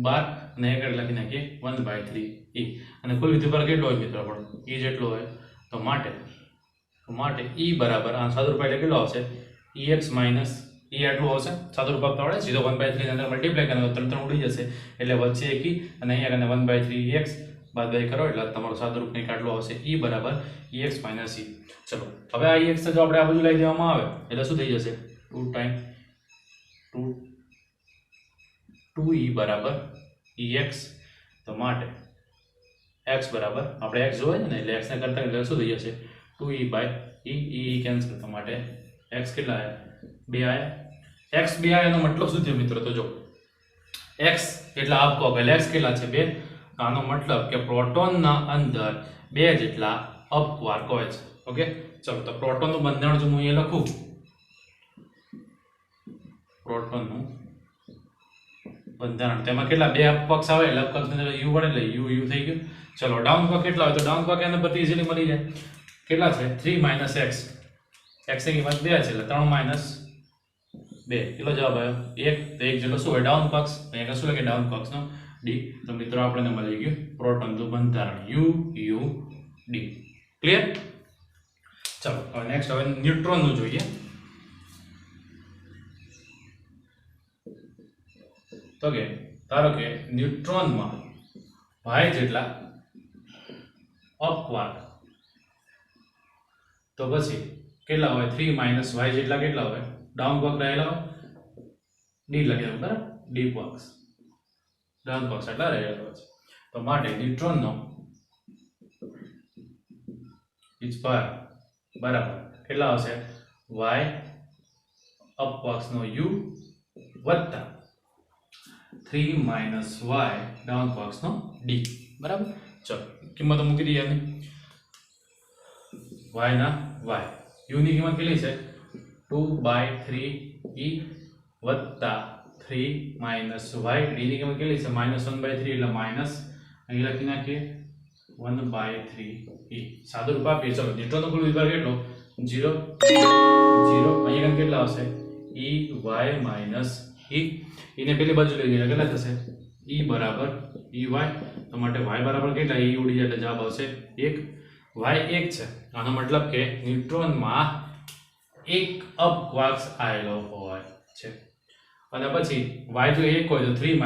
12 અને એક લખી નાખીએ 1/3 E. અને કુલ વિદ્યુતભાર કેટલો હોય મિત્રો? આપણો E જેટલો હોય. તો માટે E બરાબર આ સાદુરૂપ એટલે કેટલો આવશે? ex માઇનસ E આટલું આવશે. સાદુરૂપ આપતા આવડે? સીધો 1/3 ની અંદર મલ્ટીપ્લાય કરવાનો, 3 ઉડી જશે એટલે વચ્ચે એક E અને અહીંયા કને 1/3 ex બાદબાકી કરો એટલે તમારું સાદુરૂપ કંઈક આટલું આવશે. E બરાબર ex - E. ચલો હવે આ ex જો આપણે આ બાજુ લઈ દેવામાં આવે એટલે શું થઈ જશે? 2e બરાબર ex. તો માટે x બરાબર આપણે x જોઈએ ને એટલે x ને કરતા એટલે શું થઈ જશે 2e/e કેન્સલ તો માટે x કેટલા આવ્યા 2 આવ્યા x 2 આવ્યા એનો મતલબ શું થયો મિત્રો તો જો x એટલા આપકો એટલે x કેટલા છે 2 આનો મતલબ કે પ્રોટોનના અંદર 2 જેટલા અપવાર્ક હોય છે ઓકે ચલો તો પ્રોટોનનું બંધારણ જો હું અહીંયા લખું પ્રોટોનનું બંધારણ તેમાં કેટલા 2 અપકક્ષ આવે એટલે અપકક્ષની અંદર u વડે એટલે u થઈ ગયું ચલો ડાઉન પગ કેટલા હોય તો ડાઉન પગ એના પરથી ઈઝીલી મળી જાય કેટલા છે 3 - x x ની કિંમત 2 છે એટલે 3 - 2 કેટલો જવાબ આવ્યો 1 તો 1 જેટલો શું હોય ડાઉન પક્ષ અહીંયા શું લખે ડાઉન પક્ષનો d તો મિત્રો આપણને મળી ગયું પ્રોટોનનું બંધારણ u u d ક્લિયર ચલો હવે નેક્સ્ટ હવે ન્યુટ્રોનનું જોઈએ તો કે ધારો કે ન્યુટ્રોનમાં y જેટલા અપવાર્ક તો પછી કેટલા હોય 3 - y જેટલા કેટલા હોય ડાઉન પગ રહેલા હોય d લખ્યા બરાબર d પક્ષ ડાઉન પક્ષ એટલા રહેલા હોય તો માટે ન્યુટ્રોનનો h બરાબર કેટલા હશે y અપવાર્કનો u વત્તા 3 - y ડાઉન પક્ષનો d બરાબર ચલો કિંમતો મૂકી દઈએ આની y ના y u ની કિંમત કેટલી છે 2/3e વત્તા 3 - y d ની કિંમત કેટલી છે -1/3 એટલે માઈનસ અહીં લખી નાખીએ 1/3e સાદું રૂપ આપીએ ચલો ન્યુટ્રોનનો કુલ વિભાગ કેટલો 0 0 અહીંયા કેટલા આવશે e y - e એને પેલી બાજુ લઈ જઈએ કેટલા થશે e બરાબર ey તો માટે y બરાબર કેટલા e ઉડી જાય એટલે જવાબ આવશે 1 y 1 છે આનો મતલબ કે ન્યુટ્રોનમાં એક અપવાર્ક આવેલો હોય છે અને પછી y જો 1 હોય તો 3 -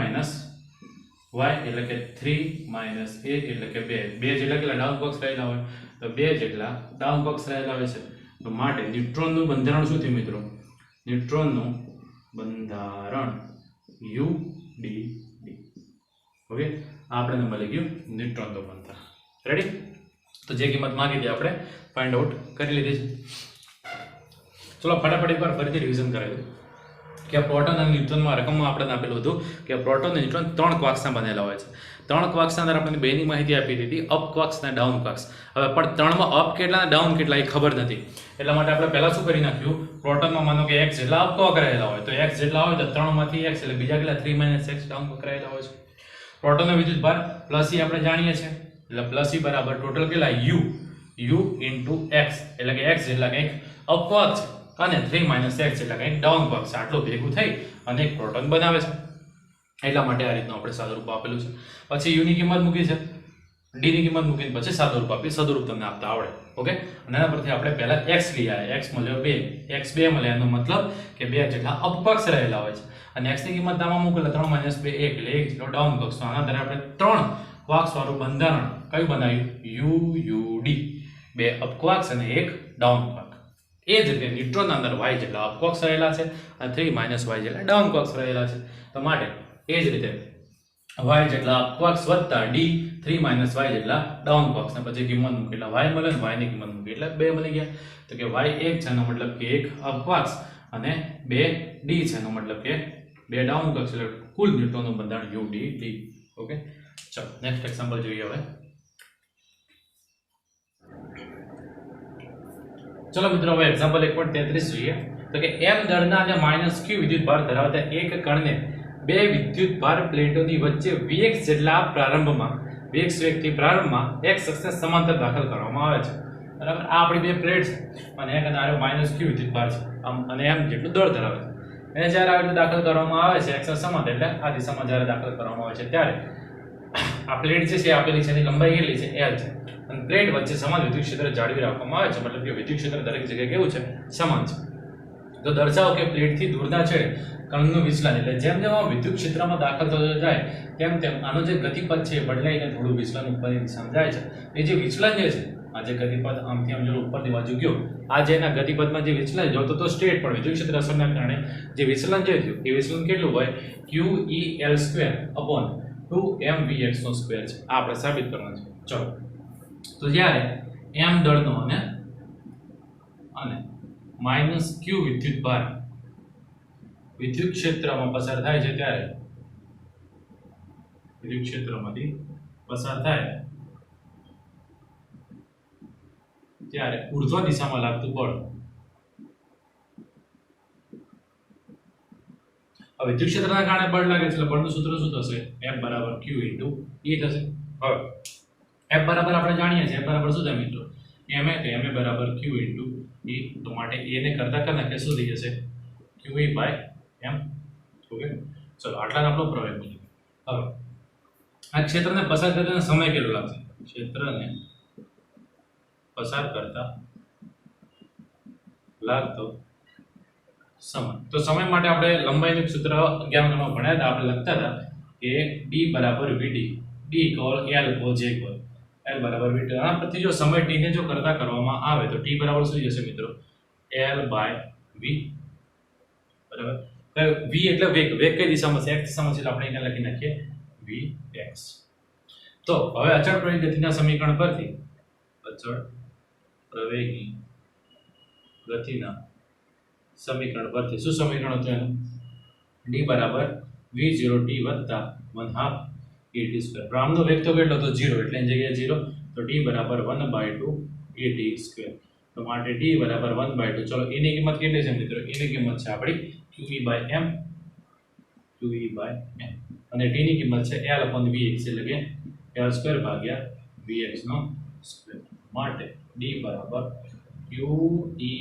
y એટલે કે 3 - 1 એટલે કે 2 જેટલા કેટલા ડાઉન પક્ષ રહેલા હોય તો 2 જેટલા ડાઉન પક્ષ રહેલા હોય છે તો માટે ન્યુટ્રોનનું બંધારણ શું થયું મિત્રો ન્યુટ્રોનનું બંધારણ u d d ઓકે આપણે મળી ગયું ન્યુટ્રોનનું બંધારણ રેડી તો જે કિંમત માંગી હતી આપણે ફાઇન્ડ આઉટ કરી લીધી છે ચલો ફટાફટ એકવાર ફરીથી રિવિઝન કરાવી કે પ્રોટોન અને ન્યુટ્રોનમાં રકમમાં આપણે આપેલું હતું કે પ્રોટોન અને ન્યુટ્રોન 3 ક્વાર્ક્સના બનેલા હોય છે 3 ક્વાર્ક્સના અંદર આપણે બેની માહિતી આપી દીધી અપ ક્વાર્ક્સ અને ડાઉન ક્વાર્ક્સ હવે પણ 3 માં અપ કેટલા અને ડાઉન કેટલા એ ખબર નથી એટલા માટે આપણે પહેલા શું કરી નાખ્યું પ્રોટોનમાં માનો કે x જેટલા અપ ક્વાર્ક રહેલા હોય તો x જેટલા હોય તો 3 માંથી x એટલે બીજા કેટલા 3 - x ડાઉન ક્વાર્ક રહેલા હોય છે પ્રોટોનનો વિદ્યુતભાર પ્લસ e આપણે જાણીએ છીએ એટલે પ્લસ e બરાબર ટોટલ કેટલા u x એટલે કે x જેટલા કંઈક અપ ક્વાર્ક છે અને 3 - x એટલે કંઈક ડાઉન ક્વાર્ક છે આટલું ભેગું થઈ અને એક પ્રોટોન બનાવે છે એટલા માટે આ રીતનું આપણે સાદું રૂપ આપેલું છે પછી u ની કિંમત મૂકી છે d ની કિંમત મૂકીને પછી સાદું રૂપ આપી સાદું રૂપ તમને આપતા આવડે ઓકે અને એના પરથી આપણે પહેલા x લઈ આવ્યા x મળ્યો 2 x 2 મળ્યો એનો મતલબ કે 2 જેટલા અપક્ષ રહેલા હોય છે અને x ની કિંમત આમાં મૂકો એટલે 3 - 2 1 એટલે 1 જેટલો ડાઉન પક્ષ તો આના દ્વારા આપણે 3 ક્વાર્ક્સ વાળું બંધારણ કયું બનાવ્યું u d 2 અપક્વાર્ક્સ અને 1 ડાઉન ક્વાર્ક એ જ રીતે ન્યુટ્રોનના અંદર y જેટલા અપક્વાર્ક્સ રહેલા છે અને 3 - y જેટલા ડાઉન ક્વાર્ક્સ રહેલા છે તો માટે એ જ રીતે y જેટલા અપક્વાર્ક્સ વત્તા d 3 - y જેટલા ડાઉન ક્વાર્ક્સ ને પછી કિંમત મૂકી એટલે y મળે ને y ની કિંમત મૂકી એટલે 2 મળી ગયા તો કે y 1 છે એનો મતલબ કે 1 અપક્વાર્ક્સ અને 2 d છે એનો મતલબ કે 2 ડાઉન ક્વાર્ક્સ એટલે કુલ ન્યુટ્રોનનું બંધારણ u d d ઓકે ચલો નેક્સ્ટ એક્ઝામ્પલ જોઈએ હવે ચલો મિત્રો હવે એક્ઝામ્પલ 1.33 જોઈએ તો કે m દળના અને -q વિદ્યુતભાર ધરાવતા એક કણને બે વિદ્યુતભાર પ્લેટોની વચ્ચે vx જેટલા પ્રારંભમાં vx વેગથી પ્રારંભમાં x અક્ષને સમાંતર દાખલ કરવામાં આવે છે બરાબર આ આપણી બે પ્લેટ છે અને એક આરો -q વિદ્યુતભાર છે અને m જેટલું દળ ધરાવે છે એને જ્યારે આ રીતે દાખલ કરવામાં આવે છે x સમાંતર એટલે આ દિશામાં જ્યારે દાખલ કરવામાં આવે છે ત્યારે આ પ્લેટ જે છે આપેલી છે એની લંબાઈ કેટલી છે l છે અને પ્લેટ વચ્ચે સમાન વિદ્યુત ક્ષેત્ર જાળવી રાખવામાં આવે છે મતલબ કે વિદ્યુત ક્ષેત્ર દરેક જગ્યાએ કેવું છે સમાન છે તો દર્શાવો કે પ્લેટથી દૂરના છેડે કણનું વિચલન એટલે જેમ જેમ આ વિદ્યુત ક્ષેત્રમાં દાખલ થતો જાય તેમ તેમ આનો જે ગતિપથ છે એ બદલાઈને થોડું વિચલન ઉપરની દિશામાં જાય છે એ જે વિચલન જે છે આ જે ગતિપથ આમથી આમ જો ઉપરની બાજુ ગયો આ જે એના ગતિપથમાં જે વિચલન જોતો તો સ્ટ્રેટ પણ વિદ્યુત ક્ષેત્ર અસરના કારણે જે વિચલન જે થયું એ વિચલન કેટલું હોય QEL² / 2mvx² છે આ આપણે સાબિત કરવાનું છે ચલો, તો જ્યારે m દળનો અને માઇનસ q વિદ્યુત ભાર વિદ્યુત ક્ષેત્રમાં પસાર થાય છે ત્યારે વિદ્યુત ક્ષેત્રમાંથી પસાર થાય ત્યારે ઉર્ધ્વ દિશામાં લાગતું બળ, હવે વિદ્યુત ક્ષેત્રના કારણે બળ લાગે છે એટલે બળનું સૂત્ર શું થશે? F બરાબર q ઇન્ટુ E થશે. હવે F બરાબર આપણે જાણીએ છીએ, F બરાબર શું થાય મિત્રો? ma તો ma બરાબર q ઇન્ટુ E, તો માટે a ને કરતા કર નાખે શું થઈ જશે? qe by m. ઓકે, ચલો આટલા આપણો પ્રવેગ બન્યો. હવે આ ક્ષેત્રને પસાર કરતા સમય કેટલો લાગશે? ક્ષેત્રને પસાર કરતા લાગતો સમય, તો સમય માટે આપણે લંબાઈનું સૂત્ર 11 ભણ્યા હતા, આપણે લખતા હતા કે d બરાબર vd, d equal l equal j equal l બરાબર vt. આ પછી જો સમય t ને જો કરતા કરવામાં આવે તો t બરાબર શું જશે મિત્રો? l by v. બરાબર, v એટલે વેગ, વેગ કઈ દિશામાં છે? x દિશામાં છે એટલે આપણે અહીંયા લખી નાખીએ vx. તો હવે અચળ પ્રવેગી ગતિના સમીકરણ પરથી અચળ પ્રવેગી ગતિના સમીકરણ પરથી શું સમીકરણ હતું એનું? d બરાબર v0t વત્તા 1/2 et સ્ક્વેર. ભ્રામનો વેગ તો કેટલો હતો? 0, એટલે એની જગ્યાએ 0, તો t બરાબર 1/2 et સ્ક્વેર. તો માટે t બરાબર 1/2. ચલો એની કિંમત કેટલી છે મિત્રો? એની કિંમત છે આપણી qe by m, qe by m, અને t ની કિંમત છે l upon vx, એટલે કે l સ્ક્વેર ભાગ્યા vx નો સ્ક્વેર. માટે d બરાબર qe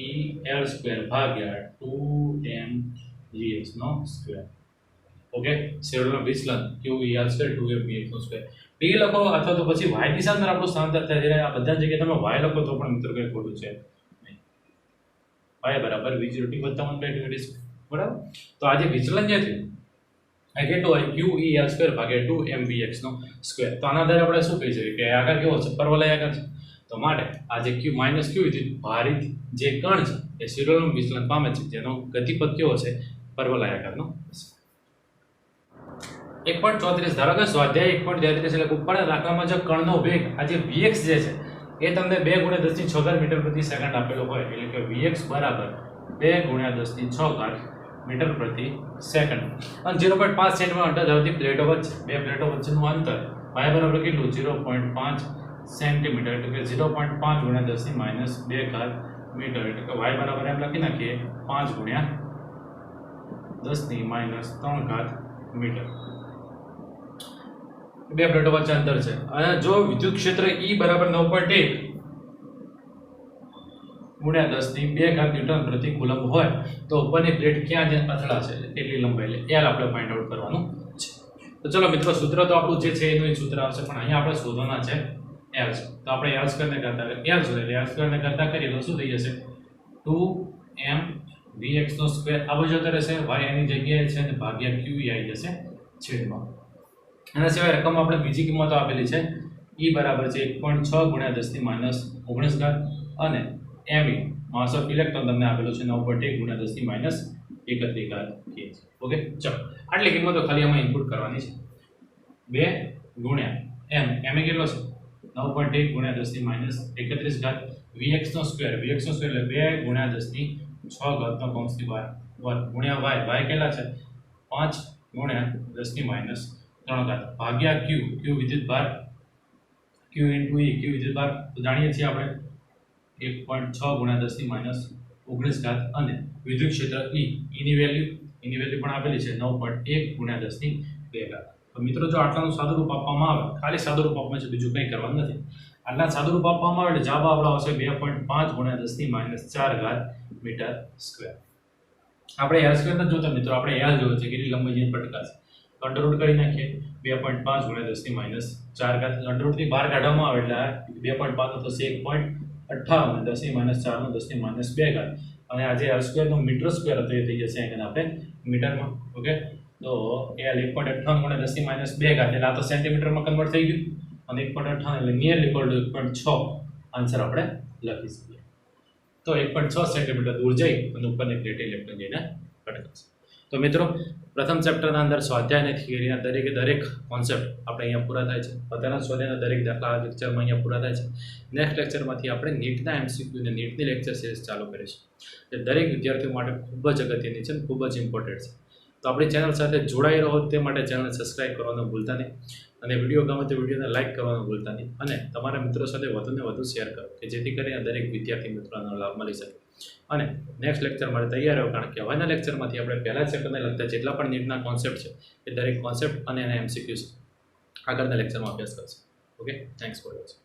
l સ્ક્વેર ભાગ્યા 2m vx નો સ્ક્વેર. ઓકે, શેડોનું વિચલન qe l square 2m vx નો સ્ક્વેર. t લખો અથવા તો પછી y દિશા અંદર આપણું સ્થાનાંતર થાય છે, આ બધા જગ્યાએ તમે y લખો તો પણ મિત્રો કંઈ ખોટું છે નહીં. y બરાબર v0t વત્તા 1/2 et સ્ક્વેર. બરાબર, તો આ જે વિચલન જે થયું આ કેટલું હોય? qe l સ્ક્વેર ભાગ્યા 2m vx નો સ્ક્વેર. તો આના આધારે આપણે શું કહી શકીએ કે આકાર કેવો છે? પરવલય આકાર છે. તો માટે આ જે q માઇનસ q વિદ્યુત ભારિત જે કણ છે એ શિરોનું વિચલન પામે છે, જેનો ગતિપથ કેવો છે? પરવલય આકારનો. 1.34 ધારો કે સ્વાધ્યાય 1.33 એટલે ઉપરના દાખલામાં જે કણનો વેગ આ જે vx જે છે એ તમને 2 × 10⁶ મીટર પ્રતિ સેકન્ડ આપેલો હોય, એટલે કે vx બરાબર 2 × 10⁶ મીટર પ્રતિ સેકન્ડ, અને 0.5 સેન્ટીમીટર અંતર ધરાવતી પ્લેટો વચ્ચે, બે પ્લેટો વચ્ચેનું અંતર y બરાબર કેટલું? 0.5 સેન્ટીમીટર, એટલે કે 0.5 × 10⁻² મીટર, એટલે કે y બરાબર એમ લખી નાખીએ 5 × 10⁻³ મીટર. બે પ્લેટો વચ્ચે અંતર છે, અને જો વિદ્યુત ક્ષેત્ર E બરાબર 9.1 × 10⁵ ન્યૂટન પ્રતિ કુલમ્બ હોય તો ઉપરની પ્લેટ ક્યાં અથડાશે એટલી લંબાઈ, એટલે L આપણે ફાઇન્ડ આઉટ કરવાનું છે. તો ચલો મિત્રો, સૂત્ર તો આપણું જે છે એનું સૂત્ર આવશે, પણ અહીંયા આપણે શોધવાના છે L છે. તો આપણે L સ્ક્વેર ને કરતા કરીએ, L સ્ક્વેર એટલે L સ્ક્વેર ને કરતા કરીએ તો શું થઈ જશે? 2m vx નો સ્ક્વેર આ બાજુ જતો રહેશે, y એની જગ્યાએ છે અને ભાગ્યા qe આવી જશે છેદમાં. એના સિવાય રકમ આપણે બીજી કિંમતો આપેલી છે. E બરાબર છે 1.6 × 10⁻19 અને me માસ ઓફ ઇલેક્ટ્રોન તમને આપેલું છે 9.1 × 10⁻31 kg. ઓકે, ચલો આટલી કિંમતો ખાલી આમાં ઇનપુટ કરવાની છે. 2 × m એ કેટલો છે? 9.1 × 10⁻31 vx નો સ્ક્વેર, vx નો સ્ક્વેર એટલે 2 × 10⁶ નો કૌંસની બહાર વર્ગ ગુણ્યા y, y કેટલા છે? 5 × 10⁻³ ભાગ્યા q, q વિદ્યુત ભાર, q ઇન્ટુ e, q વિદ્યુત ભાર તો જાણીએ છીએ આપણે 1.6 × 10⁻19 અને વિદ્યુત ક્ષેત્ર e, ની વેલ્યુ પણ આપેલી છે 9.1 × 10⁵. તો મિત્રો જો આટલાનું સાદુરૂપ આપવામાં આવે, ખાલી સાદુરૂપ આપવામાં છે, બીજું કંઈ કરવાનું નથી. આટલા સાદુરૂપ આપવામાં આવે એટલે જવાબ આપણો આવશે 2.5 × 10⁻⁴ મીટર સ્ક્વેર. આપણે L સ્ક્વેર નથી જોતા મિત્રો, આપણે L જોયો છે કેટલી લંબાઈ જેની પટકાશે. તો અંડરરૂટ કરી નાખીએ 2.5 × 10⁻⁴, અંડરરૂટથી બહાર કાઢવામાં આવે એટલે 2.5 નો થશે 1.58 10⁻⁴ અને આ જે L સ્ક્વેર નો મીટર સ્ક્વેર હતો એ થઈ જશે અહીંયા આપણે મીટરમાં. ઓકે, તો L 1.58 × 10⁻², એટલે આ તો સેન્ટીમીટરમાં કન્વર્ટ થઈ ગયું, અને 1.58 એટલે નિયરલી ઇક્વલ ટુ 1.6 આન્સર આપણે લખી શકીએ. તો 1.6 સેન્ટીમીટર દૂર જઈ અને ઉપરની પ્લેટ ઇલેક્ટ્રોન જઈને પટકાશે. તો મિત્રો, પ્રથમ ચેપ્ટરના અંદર સ્વાધ્યાય અને થિયરીના દરેકે દરેક કોન્સેપ્ટ આપણે અહીંયા પૂરા થાય છે. અત્યારના સ્વાધ્યાયના દરેક દાખલા આ લેક્ચરમાં અહીંયા પૂરા થાય છે. નેક્સ્ટ લેક્ચરમાંથી આપણે નીટના MCQ અને નીટની લેક્ચર સિરીઝ ચાલુ કરીશું. જે દરેક વિદ્યાર્થીઓ માટે ખૂબ જ અગત્યની છે અને ખૂબ જ ઇમ્પોર્ટન્ટ છે. તો આપણી ચેનલ સાથે જોડાઈ રહો તે માટે ચેનલ સબસ્ક્રાઈબ કરવાનું ભૂલતા નહીં, અને વિડીયો ગમે તો વિડીયોને લાઇક કરવાનું ભૂલતા નહીં, અને તમારા મિત્રો સાથે વધુને વધુ શેર કરો કે જેથી કરીને દરેક વિદ્યાર્થી મિત્રોનો લાભ મળી શકે. અને નેક્સ્ટ લેક્ચર માટે તૈયાર રહો, કારણ કે હવેના લેક્ચરમાંથી આપણે પહેલા ચેપ્ટરને લગતા જેટલા પણ નીટના કોન્સેપ્ટ છે એ દરેક કોન્સેપ્ટ અને એના MCQ આગળના લેક્ચરમાં અભ્યાસ કરશે. Okay, thanks for watching.